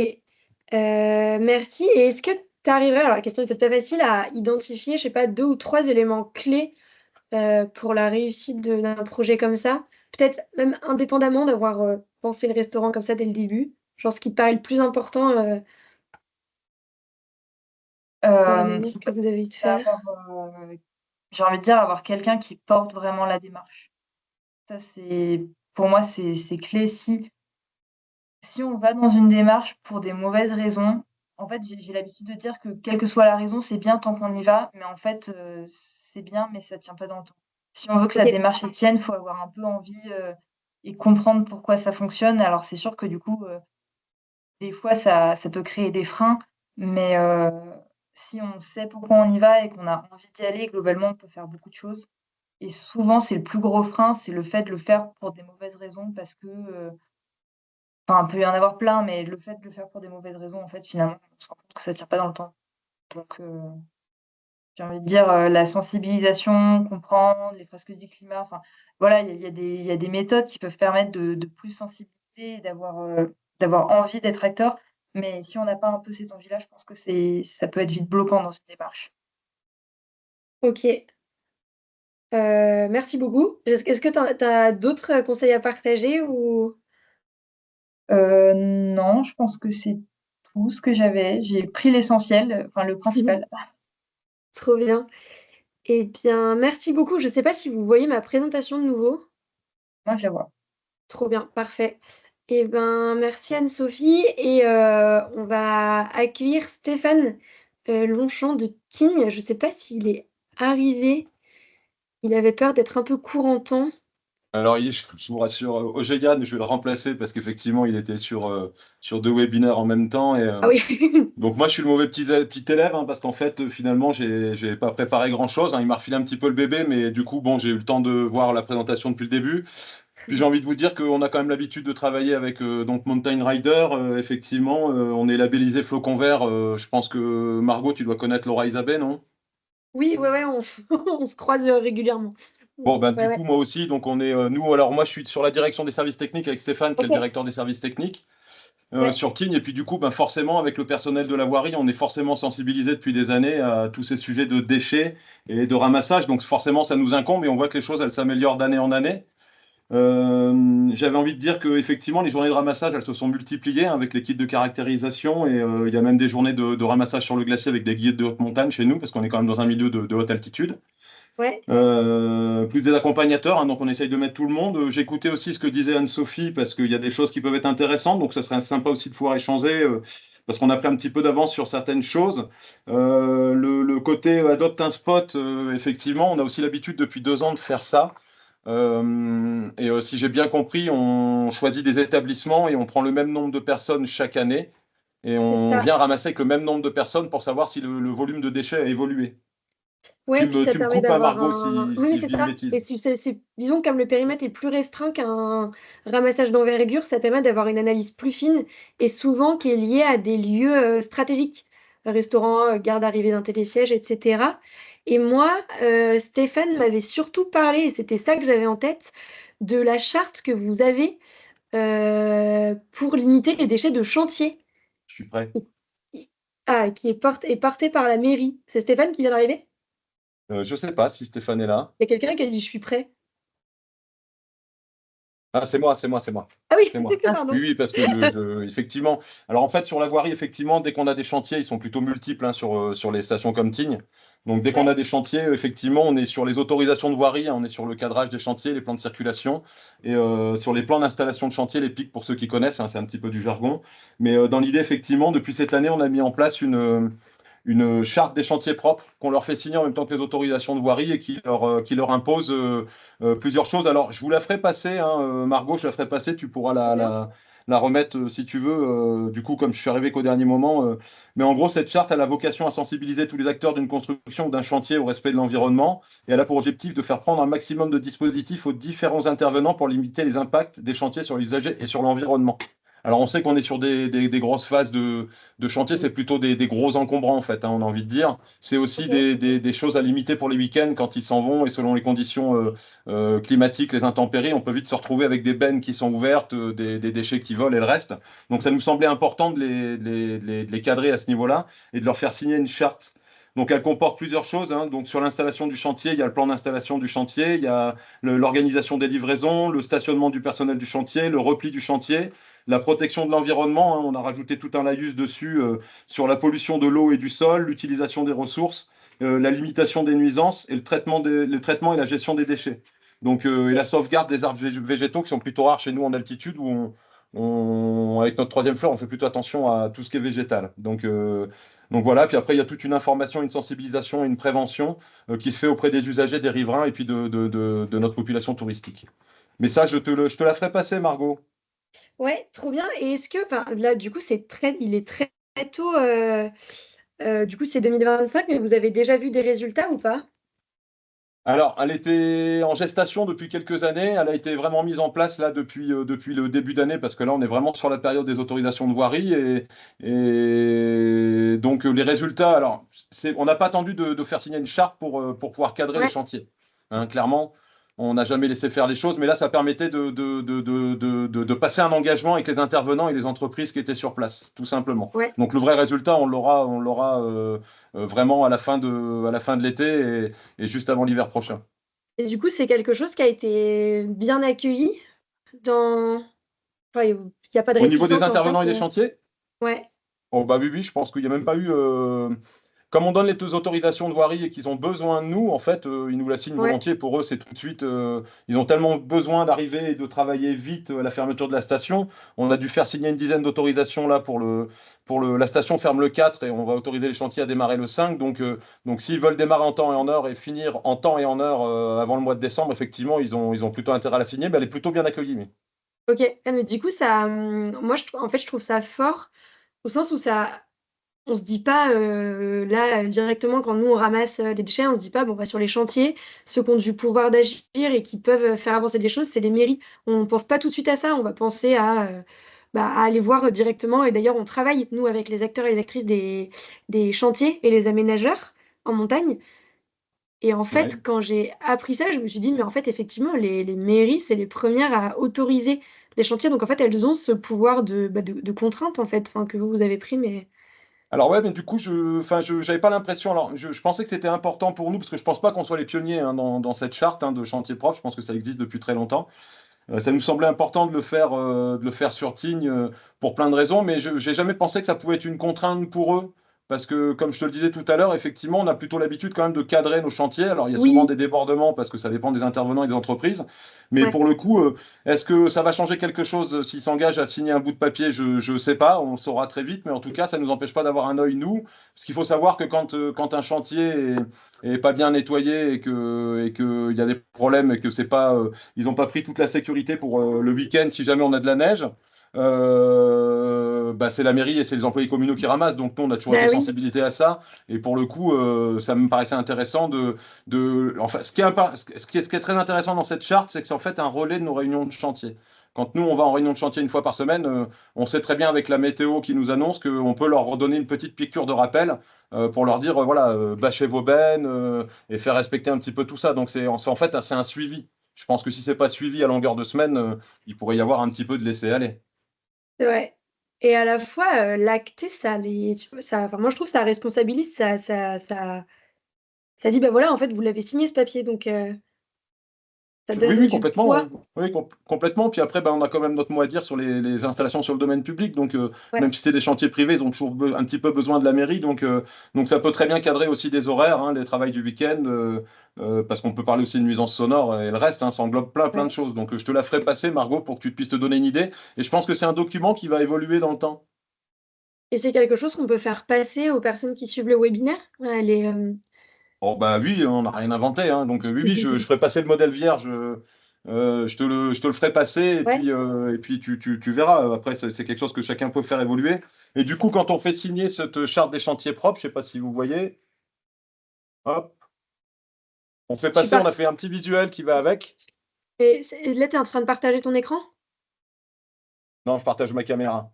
Merci. Et est-ce que tu arriverais, alors la question est peut-être pas facile, à identifier, je sais pas, 2 ou 3 éléments clés, pour la réussite d'un projet comme ça? Peut-être même indépendamment d'avoir, pensé le restaurant comme ça dès le début? Genre ce qui te paraît le plus important, dans la manière que vous avez eu de faire? Avoir, j'ai envie de dire avoir quelqu'un qui porte vraiment la démarche. Ça, c'est pour moi, c'est clé. Si on va dans une démarche pour des mauvaises raisons, en fait, j'ai l'habitude de dire que quelle que soit la raison, c'est bien tant qu'on y va, mais en fait, c'est bien, mais ça tient pas dans le temps. Si on veut que la OK, démarche elle tienne, faut avoir un peu envie, et comprendre pourquoi ça fonctionne. Alors c'est sûr que du coup, des fois ça peut créer des freins, mais si on sait pourquoi on y va et qu'on a envie d'y aller, globalement, on peut faire beaucoup de choses et souvent, c'est le plus gros frein, c'est le fait de le faire pour des mauvaises raisons parce que, enfin, il peut y en avoir plein, mais le fait de le faire pour des mauvaises raisons, en fait, finalement, on se rend compte que ça tient pas dans le temps. Donc, j'ai envie de dire, la sensibilisation, comprendre, les fresques du climat, enfin, voilà, il y a des méthodes qui peuvent permettre de plus sensibiliser et d'avoir envie d'être acteur. Mais si on n'a pas un peu cette envie-là, je pense que ça peut être vite bloquant dans une démarche. OK. Merci beaucoup. Est-ce que tu as d'autres, conseils à partager ou? Non, je pense que c'est tout ce que j'avais. J'ai pris l'essentiel, enfin le principal. Trop bien. Eh bien, merci beaucoup. Je ne sais pas si vous voyez ma présentation de nouveau? Moi, je la vois. Trop bien, parfait. Eh ben, merci Anne-Sophie, et on va accueillir Stéphane, Longchamp de Tignes. Je ne sais pas s'il est arrivé. Il avait peur d'être un peu court en temps. Alors, je vous rassure, Ojegad, je vais le remplacer parce qu'effectivement, il était sur 2 webinaires en même temps. Et, Ah oui. donc, moi, je suis le mauvais petit élève hein, parce qu'en fait, finalement, j'ai pas préparé grand-chose, hein. Il m'a refilé un petit peu le bébé, mais du coup, bon, j'ai eu le temps de voir la présentation depuis le début. Puis, j'ai envie de vous dire qu'on a quand même l'habitude de travailler avec donc Mountain Rider. Effectivement, on est labellisé Flocon Vert. Je pense que Margot, tu dois connaître Laura Isabelle, non? Oui, ouais, ouais, on on se croise, régulièrement. Bon, bah, Ouais, du coup, ouais. moi aussi, donc on est, nous, alors moi, je suis sur la direction des services techniques avec Stéphane, qui est le OK. directeur des services techniques, Ouais. sur Tignes. Et puis, du coup, ben, forcément, avec le personnel de la voirie, on est forcément sensibilisé depuis des années à tous ces sujets de déchets et de ramassage. Donc, forcément, ça nous incombe et on voit que les choses, elles s'améliorent d'année en année. J'avais envie de dire que effectivement, les journées de ramassage, elles se sont multipliées hein, avec les kits de caractérisation et il y a même des journées de ramassage sur le glacier avec des guides de haute montagne chez nous, parce qu'on est quand même dans un milieu de haute altitude. Ouais, plus des accompagnateurs, hein, donc on essaye de mettre tout le monde. J'écoutais aussi ce que disait Anne-Sophie, parce qu'il y a des choses qui peuvent être intéressantes, donc ça serait sympa aussi de pouvoir échanger, parce qu'on a pris un petit peu d'avance sur certaines choses. Le côté adopte un spot, effectivement, on a aussi l'habitude depuis 2 ans de faire ça. Si j'ai bien compris, on choisit des établissements et on prend le même nombre de personnes chaque année, et c'est on ça. vient ramasser avec le même nombre de personnes pour savoir si le volume de déchets a évolué. Ouais, puis ça Tu me permet coupes, hein, d'avoir Margot, un oui, si je c'est dis une ça bêtise. et si c'est disons comme le périmètre est plus restreint qu'un ramassage d'envergure, ça permet d'avoir une analyse plus fine et souvent qui est liée à des lieux, stratégiques. Restaurants, gare d'arrivée d'un télésiège et cetera et moi, Stéphane m'avait surtout parlé et c'était ça que j'avais en tête, de la charte que vous avez, pour limiter les déchets de chantier. Je suis prêt. I qui est portée par la mairie. C'est Stéphane qui vient d'arriver? Je sais pas si Stéphane est là. Il y a quelqu'un qui a dit: «Je suis prêt». Ah, c'est moi, c'est moi, c'est moi. Ah oui, C'est moi. Oui, pardon. oui, parce que effectivement. Alors en fait, sur la voirie, effectivement, dès qu'on a des chantiers, ils sont plutôt multiples, hein, sur les stations comme Tignes. Donc dès qu'on Ouais, a des chantiers, effectivement, on est sur les autorisations de voirie, hein, on est sur le cadrage des chantiers, les plans de circulation. Et sur les plans d'installation de chantier, les pics, pour ceux qui connaissent, hein, c'est un petit peu du jargon. Mais dans l'idée, effectivement, depuis cette année, on a mis en place une charte des chantiers propres qu'on leur fait signer en même temps que les autorisations de voirie et qui leur impose plusieurs choses. Alors, je vous la ferai passer, hein, Margot, je la ferai passer, tu pourras trop bien. la remettre si tu veux, du coup, comme je suis arrivé qu'au dernier moment. Mais en gros, cette charte, elle a vocation à sensibiliser tous les acteurs d'une construction ou d'un chantier au respect de l'environnement et elle a pour objectif de faire prendre un maximum de dispositifs aux différents intervenants pour limiter les impacts des chantiers sur l'usager et sur l'environnement. Alors, on sait qu'on est sur des grosses phases de chantier, c'est plutôt des gros encombrants, en fait, hein, on a envie de dire. C'est aussi OK. des choses à limiter pour les week-ends quand ils s'en vont et selon les conditions climatiques, les intempéries, on peut vite se retrouver avec des bennes qui sont ouvertes, des déchets qui volent et le reste. Donc ça nous semblait important de les cadrer à ce niveau-là et de leur faire signer une charte. Donc elle comporte plusieurs choses, hein. Donc sur l'installation du chantier, il y a le plan d'installation du chantier, il y a l'organisation des livraisons, le stationnement du personnel du chantier, le repli du chantier, la protection de l'environnement, hein. On a rajouté tout un laïus dessus sur la pollution de l'eau et du sol, l'utilisation des ressources, la limitation des nuisances et le traitement et la gestion des déchets. Donc, et la OK. sauvegarde des arbres végétaux qui sont plutôt rares chez nous en altitude, où avec notre troisième fleur, on fait plutôt attention à tout ce qui est végétal. Donc voilà, puis après, il y a toute une information, une sensibilisation et une prévention qui se fait auprès des usagers, des riverains et puis de notre population touristique. Mais ça, je te la ferai passer, Margot. Ouais, trop bien et est-ce que enfin, là, du coup, il est très très tôt, du coup, c'est 2025, mais vous avez déjà vu des résultats ou pas? Alors, elle était en gestation depuis quelques années. Elle a été vraiment mise en place là depuis le début d'année parce que là, on est vraiment sur la période des autorisations de voirie et donc les résultats. Alors, on n'a pas attendu de faire signer une charte pour pouvoir cadrer les Ouais, chantiers. Hein, clairement, on n'a jamais laissé faire les choses, mais là, ça permettait de passer un engagement avec les intervenants et les entreprises qui étaient sur place, tout simplement. ouais Donc, le vrai résultat, on l'aura vraiment à la fin de l'été et juste avant l'hiver prochain. et du coup, c'est quelque chose qui a été bien accueilli dans enfin, il y a pas de Au niveau des réticence en intervenants face, et des chantiers, ouais, oh bah oui, oui, je pense qu'il n'y a même pas eu. Comme on donne les deux autorisations de voirie et qu'ils ont besoin de nous, en fait, ils nous la signent ouais, volontiers. Pour eux, c'est tout de suite. Ils ont tellement besoin d'arriver et de travailler vite à la fermeture de la station. On a dû faire signer une dizaine d'autorisations là La station ferme le 4 et on va autoriser les chantiers à démarrer le 5. Donc s'ils veulent démarrer en temps et en heure et finir en temps et en heure avant le mois de décembre, effectivement, ils ont plutôt intérêt à la signer. Mais elle est plutôt bien accueillie, oui. OK. Ah mais du coup, ça, moi, je trouve ça fort au sens où ça on se dit pas, là, directement quand nous on ramasse, les déchets, on se dit pas: «Bon, bah, sur les chantiers, ceux qui ont du pouvoir d'agir et qui peuvent, faire avancer les choses, c'est les mairies». On pense pas tout de suite à ça, on va penser à, bah, à aller voir, directement et d'ailleurs on travaille, nous, avec les acteurs et les actrices des chantiers et les aménageurs en montagne et en fait, Ouais. quand j'ai appris ça, je me suis dit: «Mais en fait, effectivement, les mairies, c'est les premières à autoriser les chantiers». Donc en fait, elles ont ce pouvoir de, bah, de contrainte, en fait, enfin, que vous avez pris mais Alors ouais, mais du coup, j'avais pas l'impression. Alors, je pensais que c'était important pour nous parce que je pense pas qu'on soit les pionniers hein, dans cette charte hein, de chantier prof. Je pense que ça existe depuis très longtemps. Ça nous semblait important de le faire sur Tignes pour plein de raisons, mais je j'ai jamais pensé que ça pouvait être une contrainte pour eux parce que, comme je te le disais tout à l'heure, effectivement, on a plutôt l'habitude quand même de cadrer nos chantiers. Alors, il y a souvent Oui, des débordements parce que ça dépend des intervenants et des entreprises. Mais ouais. pour le coup, est-ce que ça va changer quelque chose s'ils s'engagent à signer un bout de papier? Je ne sais pas, on le saura très vite, mais en tout cas, ça ne nous empêche pas d'avoir un œil, nous. Parce qu'il faut savoir que quand un chantier est pas bien nettoyé et qu'il y a des problèmes et que c'est pas, ils n'ont pas pris toute la sécurité pour le week-end si jamais on a de la neige, bah, c'est la mairie et c'est les employés communaux qui ramassent. Donc, nous, on a toujours été Bah oui, sensibilisés à ça. Et pour le coup, ça me paraissait intéressant enfin, ce qui est très intéressant dans cette charte, c'est que c'est en fait un relais de nos réunions de chantier. Quand nous, on va en réunion de chantier une fois par semaine, on sait très bien avec la météo qui nous annonce qu'on peut leur redonner une petite piqûre de rappel pour leur dire, voilà, bâchez vos bennes et faire respecter un petit peu tout ça. Donc, en fait, c'est un suivi. Je pense que si c'est pas suivi à longueur de semaine, il pourrait y avoir un petit peu de laisser-aller. c'est vrai. Et à la fois, l'acter, tu vois, enfin, moi, je trouve que ça responsabilise, ça dit: «Bah, voilà, en fait, vous l'avez signé ce papier», donc ça Oui, donne oui, du complètement. Oui, poids. oui, complètement. Puis après, ben, on a quand même notre mot à dire sur les installations sur le domaine public. Donc, Ouais, même si c'est des chantiers privés, ils ont toujours un petit peu besoin de la mairie. Donc ça peut très bien cadrer aussi des horaires, hein, les travails du week-end, parce qu'on peut parler aussi de nuisance sonore et le reste, hein, ça englobe plein de ouais. choses. Donc, je te la ferai passer, Margot, pour que tu puisses te donner une idée. Et je pense que c'est un document qui va évoluer dans le temps. Et c'est quelque chose qu'on peut faire passer aux personnes qui suivent le webinaire? Ouais, Oh bah oui, on n'a rien inventé, hein. Donc oui, oui, je ferai passer le modèle vierge, je te le ferai passer Ouais, et puis tu verras. Après, c'est quelque chose que chacun peut faire évoluer. Et du coup, quand on fait signer cette charte des chantiers propres, je sais pas si vous voyez, hop, on fait tu passer, on pars a fait un petit visuel qui va avec. et là, tu es en train de partager ton écran? Non, je partage ma caméra.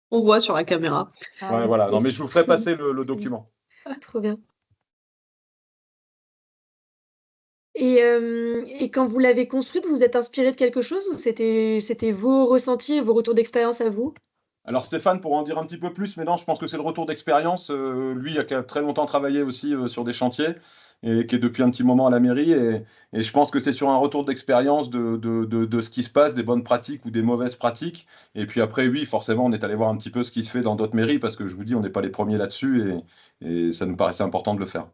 On voit sur la caméra. Ah Ouais, ouais, voilà. Non, mais yes. je vous ferai passer le document. Trop bien. Et quand vous l'avez construite, vous vous êtes inspiré de quelque chose ou c'était vos ressentis et vos retours d'expérience à vous? Alors Stéphane pourra en dire un petit peu plus, mais non, je pense que c'est le retour d'expérience. Lui, il a très longtemps travaillé aussi sur des chantiers et qui est depuis un petit moment à la mairie. Et je pense que c'est sur un retour d'expérience de ce qui se passe, des bonnes pratiques ou des mauvaises pratiques. Et puis après, oui, forcément, on est allé voir un petit peu ce qui se fait dans d'autres mairies parce que je vous dis, on n'est pas les premiers là-dessus et ça nous paraissait important de le faire.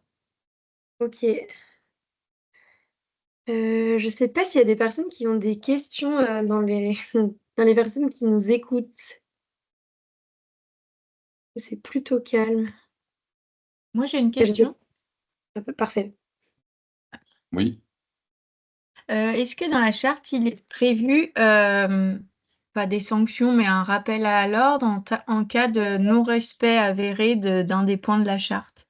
OK. Je sais pas s'il y a des personnes qui ont des questions, dans les dans les personnes qui nous écoutent. C'est plutôt calme. Moi, j'ai une Et je sais question. parfait. Oui. Est-ce que dans la charte, il est prévu, pas des sanctions, mais un rappel à l'ordre en cas de non-respect avéré d'un des points de la charte?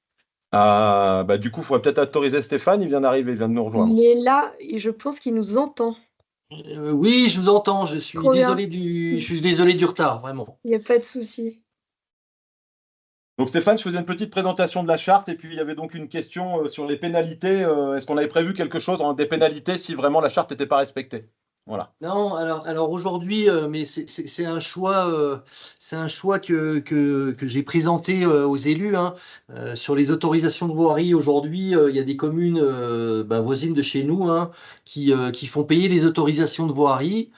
Ah, bah, du coup, il faudrait peut-être autoriser Stéphane, il vient d'arriver, il vient de nous Il rejoindre. est là et je pense qu'il nous entend. Oui, je vous entends. Trop bien. Je suis désolé du retard, vraiment. Il y a pas de souci. Donc Stéphane, je faisais une petite présentation de la charte et puis il y avait donc une question sur les pénalités. Est-ce qu'on avait prévu quelque chose des pénalités si vraiment la charte n'était pas respectée? Voilà. Non, alors aujourd'hui, mais c'est un choix que j'ai présenté aux élus, hein. Sur les autorisations de voirie, aujourd'hui, il y a des communes voisines de chez nous, hein, qui font payer les autorisations de voirie.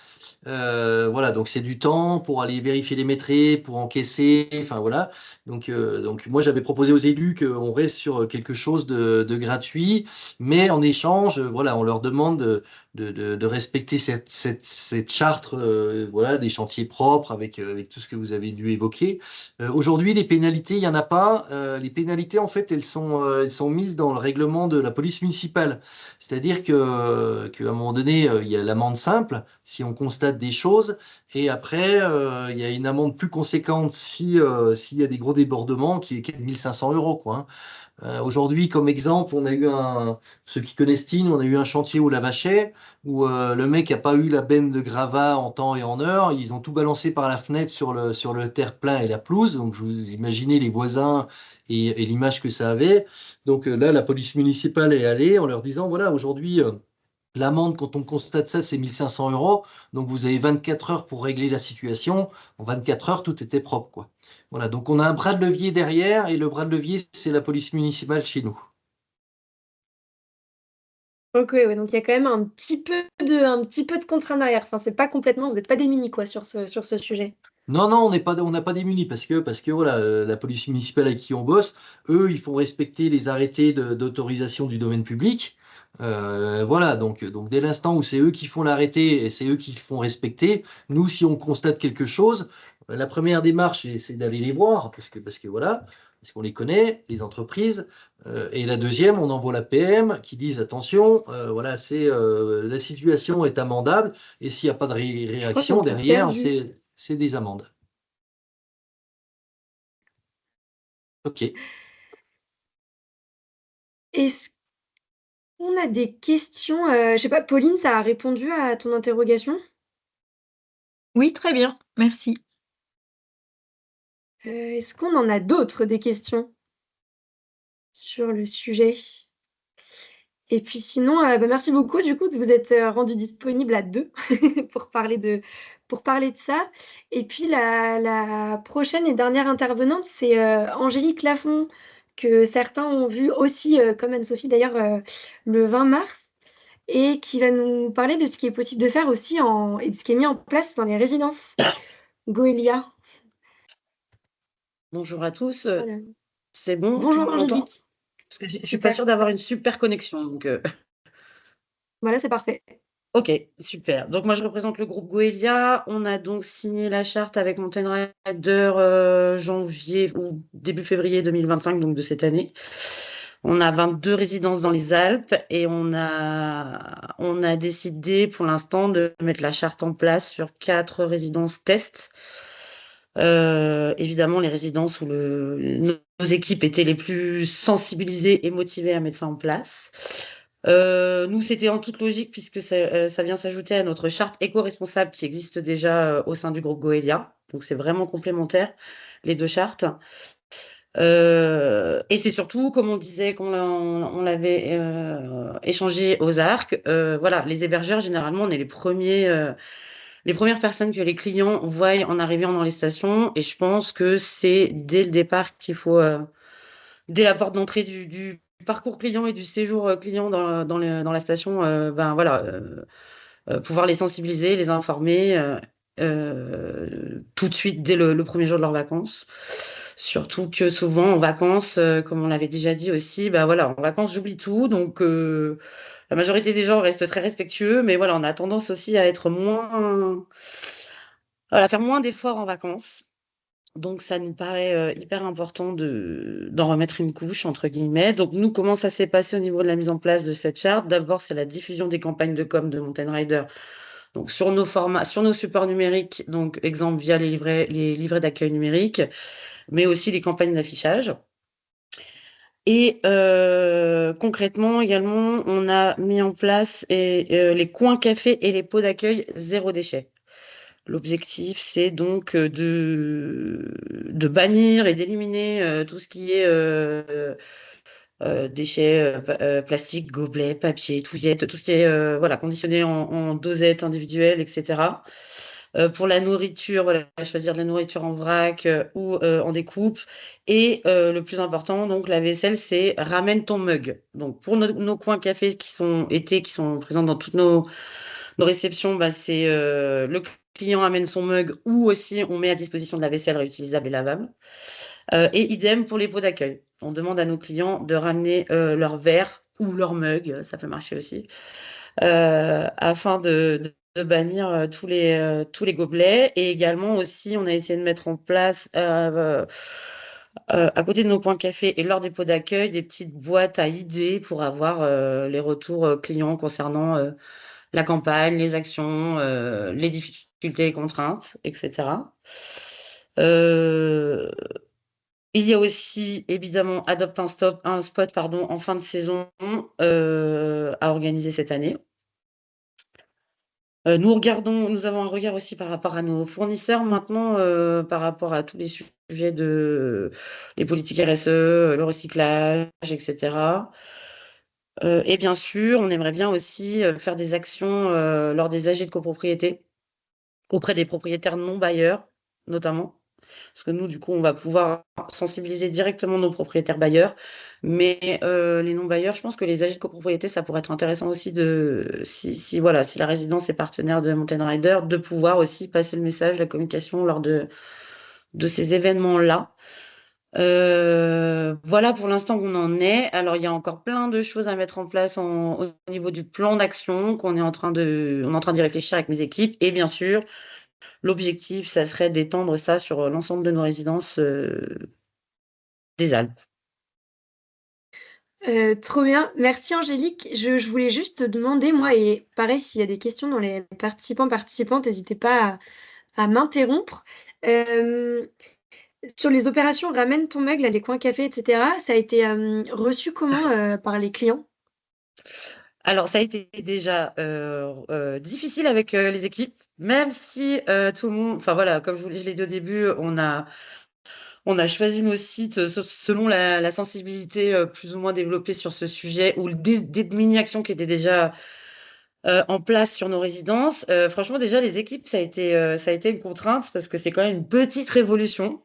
Voilà, donc c'est du temps pour aller vérifier les métrés, pour encaisser, enfin voilà. Donc moi j'avais proposé aux élus qu'on reste sur quelque chose de gratuit, mais en échange, voilà, on leur demande de respecter cette charte, voilà, des chantiers propres avec tout ce que vous avez dû évoquer. Aujourd'hui, les pénalités, il n'y en a pas. Les pénalités, en fait, elles sont mises dans le règlement de la police municipale. C'est-à-dire qu'à un moment donné, il y a l'amende simple si on constate des choses, et après, il y a une amende plus conséquente s'il y a des gros débordements qui est 1 500 €, quoi, hein. Aujourd'hui, comme exemple, ceux qui connaissent Tignes, on a eu un chantier au Lavachet où le mec n'a pas eu la benne de gravat en temps et en heure. Ils ont tout balancé par la fenêtre sur le terre-plein et la pelouse. Donc, je vous imaginez les voisins et l'image que ça avait. Donc là, la police municipale est allée en leur disant, voilà, aujourd'hui, l'amende, quand on constate ça, c'est 1 500 €. Donc, vous avez 24 heures pour régler la situation. En 24 heures, tout était propre, quoi. Voilà. Donc, on a un bras de levier derrière et le bras de levier, c'est la police municipale chez nous. OK, ouais, donc il y a quand même un petit peu de contrainte derrière. Enfin, c'est pas complètement vous êtes pas démunis quoi sur ce sujet. Non, non, on n'a pas démuni parce que voilà, la police municipale avec qui on bosse, eux, ils font respecter les arrêtés d'autorisation du domaine public. Voilà, donc dès l'instant où c'est eux qui font l'arrêté et c'est eux qui le font respecter, nous, si on constate quelque chose, la première démarche, c'est d'aller les voir parce que voilà, parce qu'on les connaît, les entreprises. Et la deuxième, on envoie la PM qui disent attention, voilà, la situation est amendable et s'il n'y a pas de Je crois que j'ai réaction encore derrière, perdu. c'est des amendes. Ok. Est-ce qu'on a des questions? Je sais pas, Pauline, ça a répondu à ton interrogation? Oui, très bien, merci. Est-ce qu'on en a d'autres, des questions sur le sujet? Et puis sinon, bah, merci beaucoup du coup de vous être, rendus disponibles à 2 pour parler de ça. Et puis la prochaine et dernière intervenante, c'est, Angélique Lafont, que certains ont vue aussi, comme Anne-Sophie d'ailleurs, le 20 mars et qui va nous parler de ce qui est possible de faire aussi et de ce qui est mis en place dans les résidences Goélia. Bonjour à tous. Voilà. C'est bon, tout le Bonjour monde m'entend? Angélique. Parce que je suis pas Super. sûre d'avoir une super connexion, donc Voilà, c'est parfait. OK, super. Donc moi, je représente le groupe Goelia. On a donc signé la charte avec Mountain Rider, janvier ou début février 2025, donc de cette année. On a 22 résidences dans les Alpes et on a décidé pour l'instant de mettre la charte en place sur 4 résidences test. Évidemment, les résidences où nos équipes étaient les plus sensibilisées et motivées à mettre ça en place. Nous, c'était en toute logique puisque ça vient s'ajouter à notre charte éco-responsable qui existe déjà au sein du groupe Goelia. Donc, c'est vraiment complémentaire, les 2 chartes. Et c'est surtout, comme on disait, on l'avait échangé aux arcs, voilà, les hébergeurs, généralement, on est les premières personnes que les clients voient en arrivant dans les stations. Et je pense que c'est dès le départ qu'il faut, dès la porte d'entrée du parcours client et du séjour client dans la station, ben voilà, pouvoir les sensibiliser, les informer tout de suite dès le premier jour de leurs vacances. Surtout que souvent en vacances, comme on l'avait déjà dit aussi, bah voilà, en vacances j'oublie tout, donc la majorité des gens restent très respectueux, mais voilà, on a tendance aussi à être moins, voilà, faire moins d'efforts en vacances. Donc ça nous paraît hyper important d'en remettre une couche, entre guillemets. Donc nous, comment ça s'est passé au niveau de la mise en place de cette charte? D'abord, c'est la diffusion des campagnes de com de Mountain Rider. Donc sur nos formats, sur nos supports numériques, donc exemple via les livrets d'accueil numérique, mais aussi les campagnes d'affichage. Et concrètement également, on a mis en place les coins café et les pots d'accueil zéro déchet. L'objectif, c'est donc de bannir et d'éliminer tout ce qui est déchets plastiques, gobelets, papier, touillettes, tout ce qui est voilà, conditionné en dosettes individuelles, etc. Pour la nourriture, voilà, choisir de la nourriture en vrac ou en découpe. Et le plus important, donc la vaisselle, c'est ramène ton mug. Donc pour nos coins café qui sont présents dans toutes nos réceptions, bah, c'est le client amène son mug ou aussi on met à disposition de la vaisselle réutilisable et lavable. Et idem pour les pots d'accueil. On demande à nos clients de ramener leur verre ou leur mug, ça peut marcher aussi, afin de bannir tous les gobelets. Et également aussi, on a essayé de mettre en place à côté de nos points café et lors des pots d'accueil, des petites boîtes à idées pour avoir les retours clients concernant la campagne, les actions, les difficultés et contraintes, etc. Euh, il y a aussi évidemment Adopte un spot pardon, en fin de saison à organiser cette année. Nous avons un regard aussi par rapport à nos fournisseurs maintenant, par rapport à tous les sujets les politiques RSE, le recyclage, etc. Et bien sûr, on aimerait bien aussi faire des actions lors des AG de copropriété auprès des propriétaires non bailleurs, notamment. Parce que nous, du coup, on va pouvoir sensibiliser directement nos propriétaires bailleurs. Mais les non-bailleurs, je pense que les agents de copropriété, ça pourrait être intéressant aussi si la résidence est partenaire de Mountain Rider, de pouvoir aussi passer le message, la communication lors de ces événements-là. Voilà pour l'instant où on en est. Alors, il y a encore plein de choses à mettre en place au niveau du plan d'action on est en train d'y réfléchir avec mes équipes. Et bien sûr, l'objectif, ça serait d'étendre ça sur l'ensemble de nos résidences des Alpes. Trop bien. Merci Angélique. Je voulais juste te demander, moi, et pareil, s'il y a des questions dans les participantes, n'hésitez pas à m'interrompre. Sur les opérations Ramène ton mug, là, les coins café, etc., ça a été reçu comment par les clients? Alors, ça a été déjà difficile avec les équipes, même si tout le monde, enfin voilà, comme je l'ai dit au début, on a choisi nos sites selon la sensibilité plus ou moins développée sur ce sujet ou des mini-actions qui étaient déjà en place sur nos résidences. Franchement, déjà, les équipes, ça a été une contrainte parce que c'est quand même une petite révolution.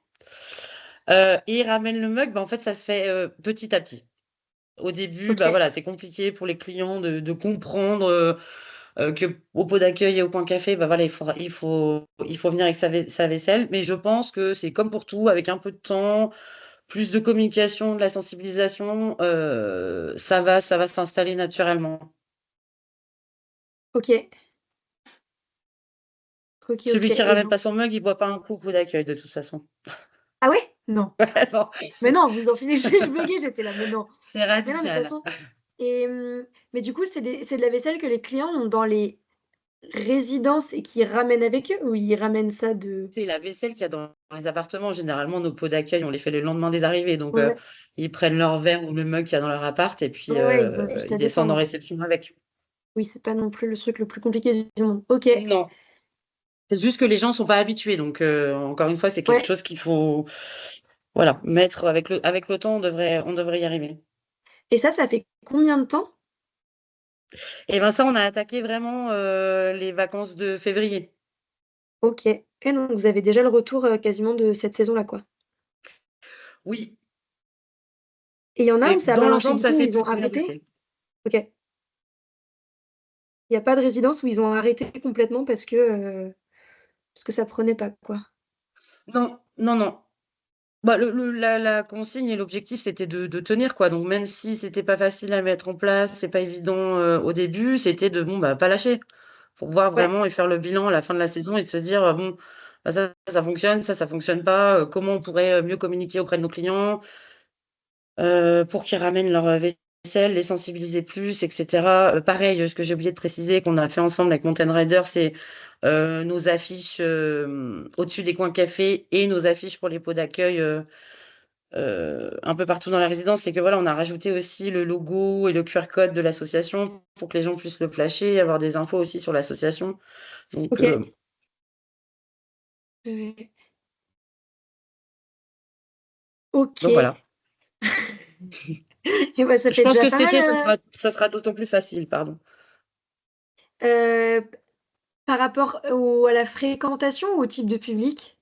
Et ramène le mug, en fait, ça se fait petit à petit. Au début, Ok. voilà, c'est compliqué pour les clients de comprendre que au pot d'accueil et au coin café, voilà, il faut venir avec sa vaisselle. Mais je pense que c'est comme pour tout, avec un peu de temps, plus de communication, de la sensibilisation, ça va s'installer naturellement. Ok. Ok, ok. Celui qui Et ramène vous... pas son mug, il boit pas un coup au pot d'accueil, de toute façon. Ah ouais? Non. Non, Mais non, vous en finissez, je buguais, j'étais là, mais non. c'est Mais non, mais de toute radical. façon. Et, mais du coup, c'est de la vaisselle que les clients ont dans les résidences et qui ramènent avec eux ou ils ramènent ça de... C'est la vaisselle qu'il y a dans les appartements. Généralement, nos pots d'accueil, on les fait le lendemain des arrivées. Donc, Ouais, ils prennent leur verre ou le mug qu'il y a dans leur appart et puis ouais, ouais, ils ont juste ils à descendent en descendre. réception avec. Oui, c'est pas non plus le truc le plus compliqué du monde. Ok, Non, c'est juste que les gens sont pas habitués. Donc, encore une fois, c'est quelque ouais. chose qu'il faut, voilà, mettre avec le temps, on devrait y arriver. Et ça fait combien de temps? Et ben ça, on a attaqué vraiment les vacances de février. Ok. Et donc, vous avez déjà le retour quasiment de cette saison-là, quoi. Oui, Et il y en a où mais ça a dans marché l'ensemble, du ça coup, où s'est ils ont plutôt bien arrêté? passé. Ok. Il n'y a pas de résidence où ils ont arrêté complètement parce que ça prenait pas, quoi. Non, non, non. Bah, la consigne et l'objectif, c'était de tenir, quoi. Donc, même si c'était pas facile à mettre en place, c'est pas évident au début, c'était de bon, bah, pas lâcher pour voir Ouais, vraiment et faire le bilan à la fin de la saison et de se dire bon, bah, ça fonctionne, ça fonctionne pas. Comment on pourrait mieux communiquer auprès de nos clients pour qu'ils ramènent leur vaisselle, les sensibiliser plus, etc. Pareil, ce que j'ai oublié de préciser, qu'on a fait ensemble avec Mountain Rider, c'est nos affiches au-dessus des coins café et nos affiches pour les pots d'accueil. Un peu partout dans la résidence, c'est que voilà, on a rajouté aussi le logo et le QR code de l'association pour que les gens puissent le flasher et avoir des infos aussi sur l'association. Donc, ok. Ouais. Ok. donc voilà. Et bah, ça Je fait pense déjà que pas cet été, ça mal. sera, ça sera d'autant plus facile, pardon. Euh, par rapport à la fréquentation ou au type de public?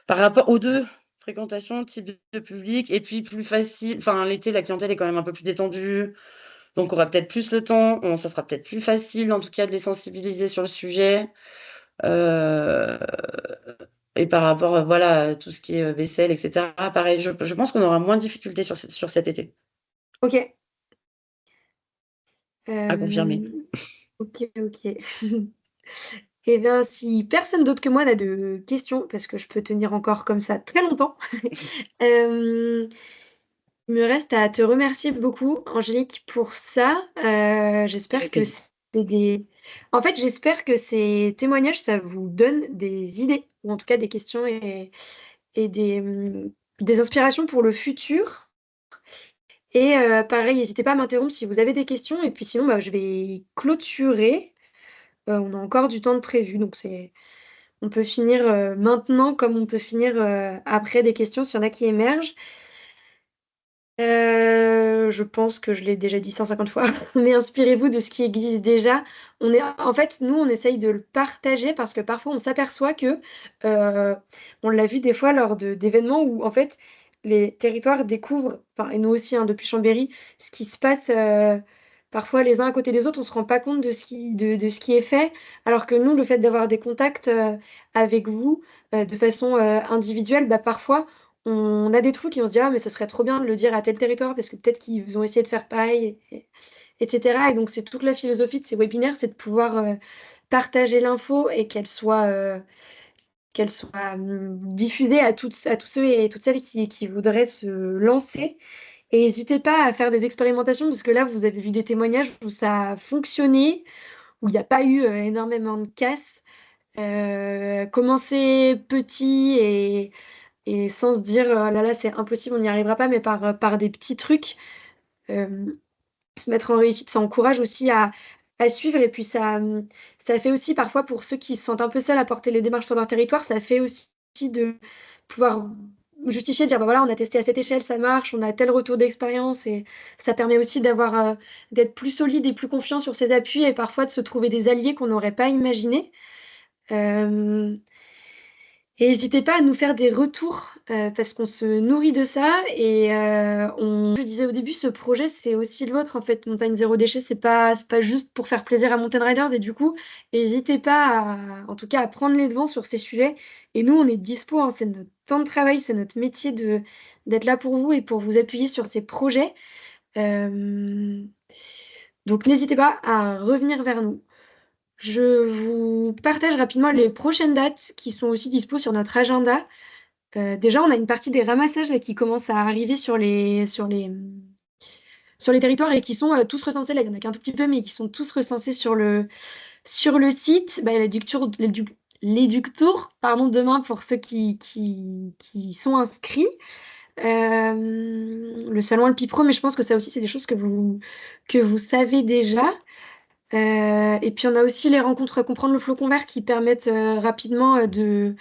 Par rapport aux deux, fréquentation, type de public, et puis plus facile. Enfin, l'été, la clientèle est quand même un peu plus détendue, donc on aura peut-être plus le temps. Ça sera peut-être plus facile, en tout cas, de les sensibiliser sur le sujet. Euh, et par rapport, voilà, à tout ce qui est vaisselle, etc. Pareil, je pense qu'on aura moins de difficultés sur cet été. Ok. À confirmer. Ok, ok. Eh bien, si personne d'autre que moi n'a de questions, parce que je peux tenir encore comme ça très longtemps, euh, il me reste à te remercier beaucoup, Angélique, pour ça. J'espère Avec que plaisir. c'est des... En fait, j'espère que ces témoignages, ça vous donne des idées, ou en tout cas des questions et des inspirations pour le futur. Et pareil, n'hésitez pas à m'interrompre si vous avez des questions. Et puis sinon, bah, je vais clôturer. On a encore du temps de prévu, donc on peut finir maintenant comme on peut finir après des questions s'il y en a qui émergent. je pense que je l'ai déjà dit 150 fois, mais inspirez-vous de ce qui existe déjà. En fait, nous, on essaye de le partager parce que parfois, on s'aperçoit que, on l'a vu des fois lors d'événements où, en fait, les territoires découvrent, enfin, et nous aussi, hein, depuis Chambéry, ce qui se passe parfois les uns à côté des autres. On ne se rend pas compte de ce qui est fait, alors que nous, le fait d'avoir des contacts avec vous de façon individuelle, bah, parfois, on a des trucs et on se dit: «Ah mais ce serait trop bien de le dire à tel territoire parce que peut-être qu'ils ont essayé de faire pareil» et cetera et donc c'est toute la philosophie de ces webinaires, c'est de pouvoir, partager l'info et qu'elle soit, diffusée à tous ceux et toutes celles qui voudraient se lancer et n'hésitez pas à faire des expérimentations parce que là, vous avez vu des témoignages où ça a fonctionné, où il y a pas eu, énormément de casse. Commencer petit et sans se dire: «Oh là là, c'est impossible, on n'y arrivera pas», mais par des petits trucs, hem, se mettre en réussite, ça encourage aussi à suivre et puis ça fait aussi parfois pour ceux qui se sentent un peu seuls à porter les démarches sur leur territoire, ça fait aussi de pouvoir justifier, dire: «Bah, voilà, on a testé à cette échelle, ça marche, on a tel retour d'expérience» et ça permet aussi d'être plus solide et plus confiant sur ses appuis et parfois de se trouver des alliés qu'on n'aurait pas imaginés. Hem Et n'hésitez pas à nous faire des retours, parce qu'on se nourrit de ça et je disais au début, ce projet, c'est aussi le vôtre, en fait. Montagne zéro déchet, c'est pas juste pour faire plaisir à Mountain Riders et du coup, n'hésitez pas en tout cas, à prendre les devants sur ces sujets et nous, on est dispo, hein. C'est notre temps de travail, c'est notre métier d'être là pour vous et pour vous appuyer sur ces projets. Hem, donc n'hésitez pas à revenir vers nous. Je vous partage rapidement les prochaines dates qui sont aussi dispo sur notre agenda. Déjà, on a une partie des ramassages là qui commencent à arriver sur les territoires et qui sont, tous recensés. Là, il y en a qu'un tout petit peu, mais qui sont tous recensés sur le site. Bah, l'Éductour, pardon, demain pour ceux qui sont inscrits. Le salon Alpipro, mais je pense que ça aussi, c'est des choses que vous savez déjà. Et puis on a aussi les rencontres Comprendre le flocon vert qui permettent, rapidement, de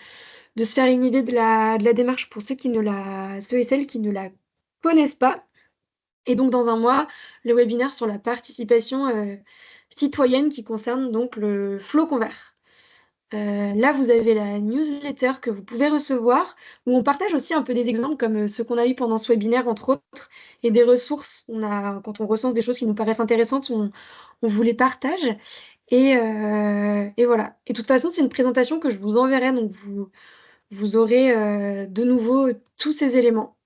se faire une idée de la démarche pour ceux et celles qui ne la connaissent pas et donc dans un mois, le webinaire sur la participation, citoyenne qui concerne donc le flocon vert. Là, vous avez la newsletter que vous pouvez recevoir où on partage aussi un peu des exemples comme, ceux qu'on a eu pendant ce webinaire entre autres et des ressources. Quand on recense des choses qui nous paraissent intéressantes, on vous les partage et voilà et de toute façon, c'est une présentation que je vous enverrai donc vous aurez, de nouveau tous ces éléments.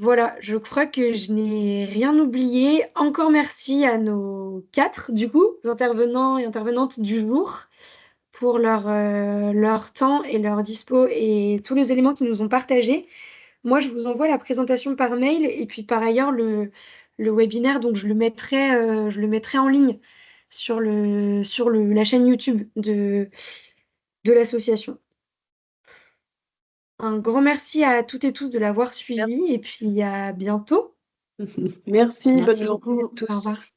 Voilà, je crois que je n'ai rien oublié. Encore merci à nos 4 du coup, intervenants et intervenantes du jour pour leur temps et leur dispo et tous les éléments qu'ils nous ont partagés. Moi, je vous envoie la présentation par mail et puis par ailleurs le webinaire donc je le mettrai en ligne sur la chaîne YouTube de l'association. Un grand merci à toutes et tous de l'avoir suivi Merci. et puis à bientôt. Merci, bonne Merci journée beaucoup. à tous. Au revoir.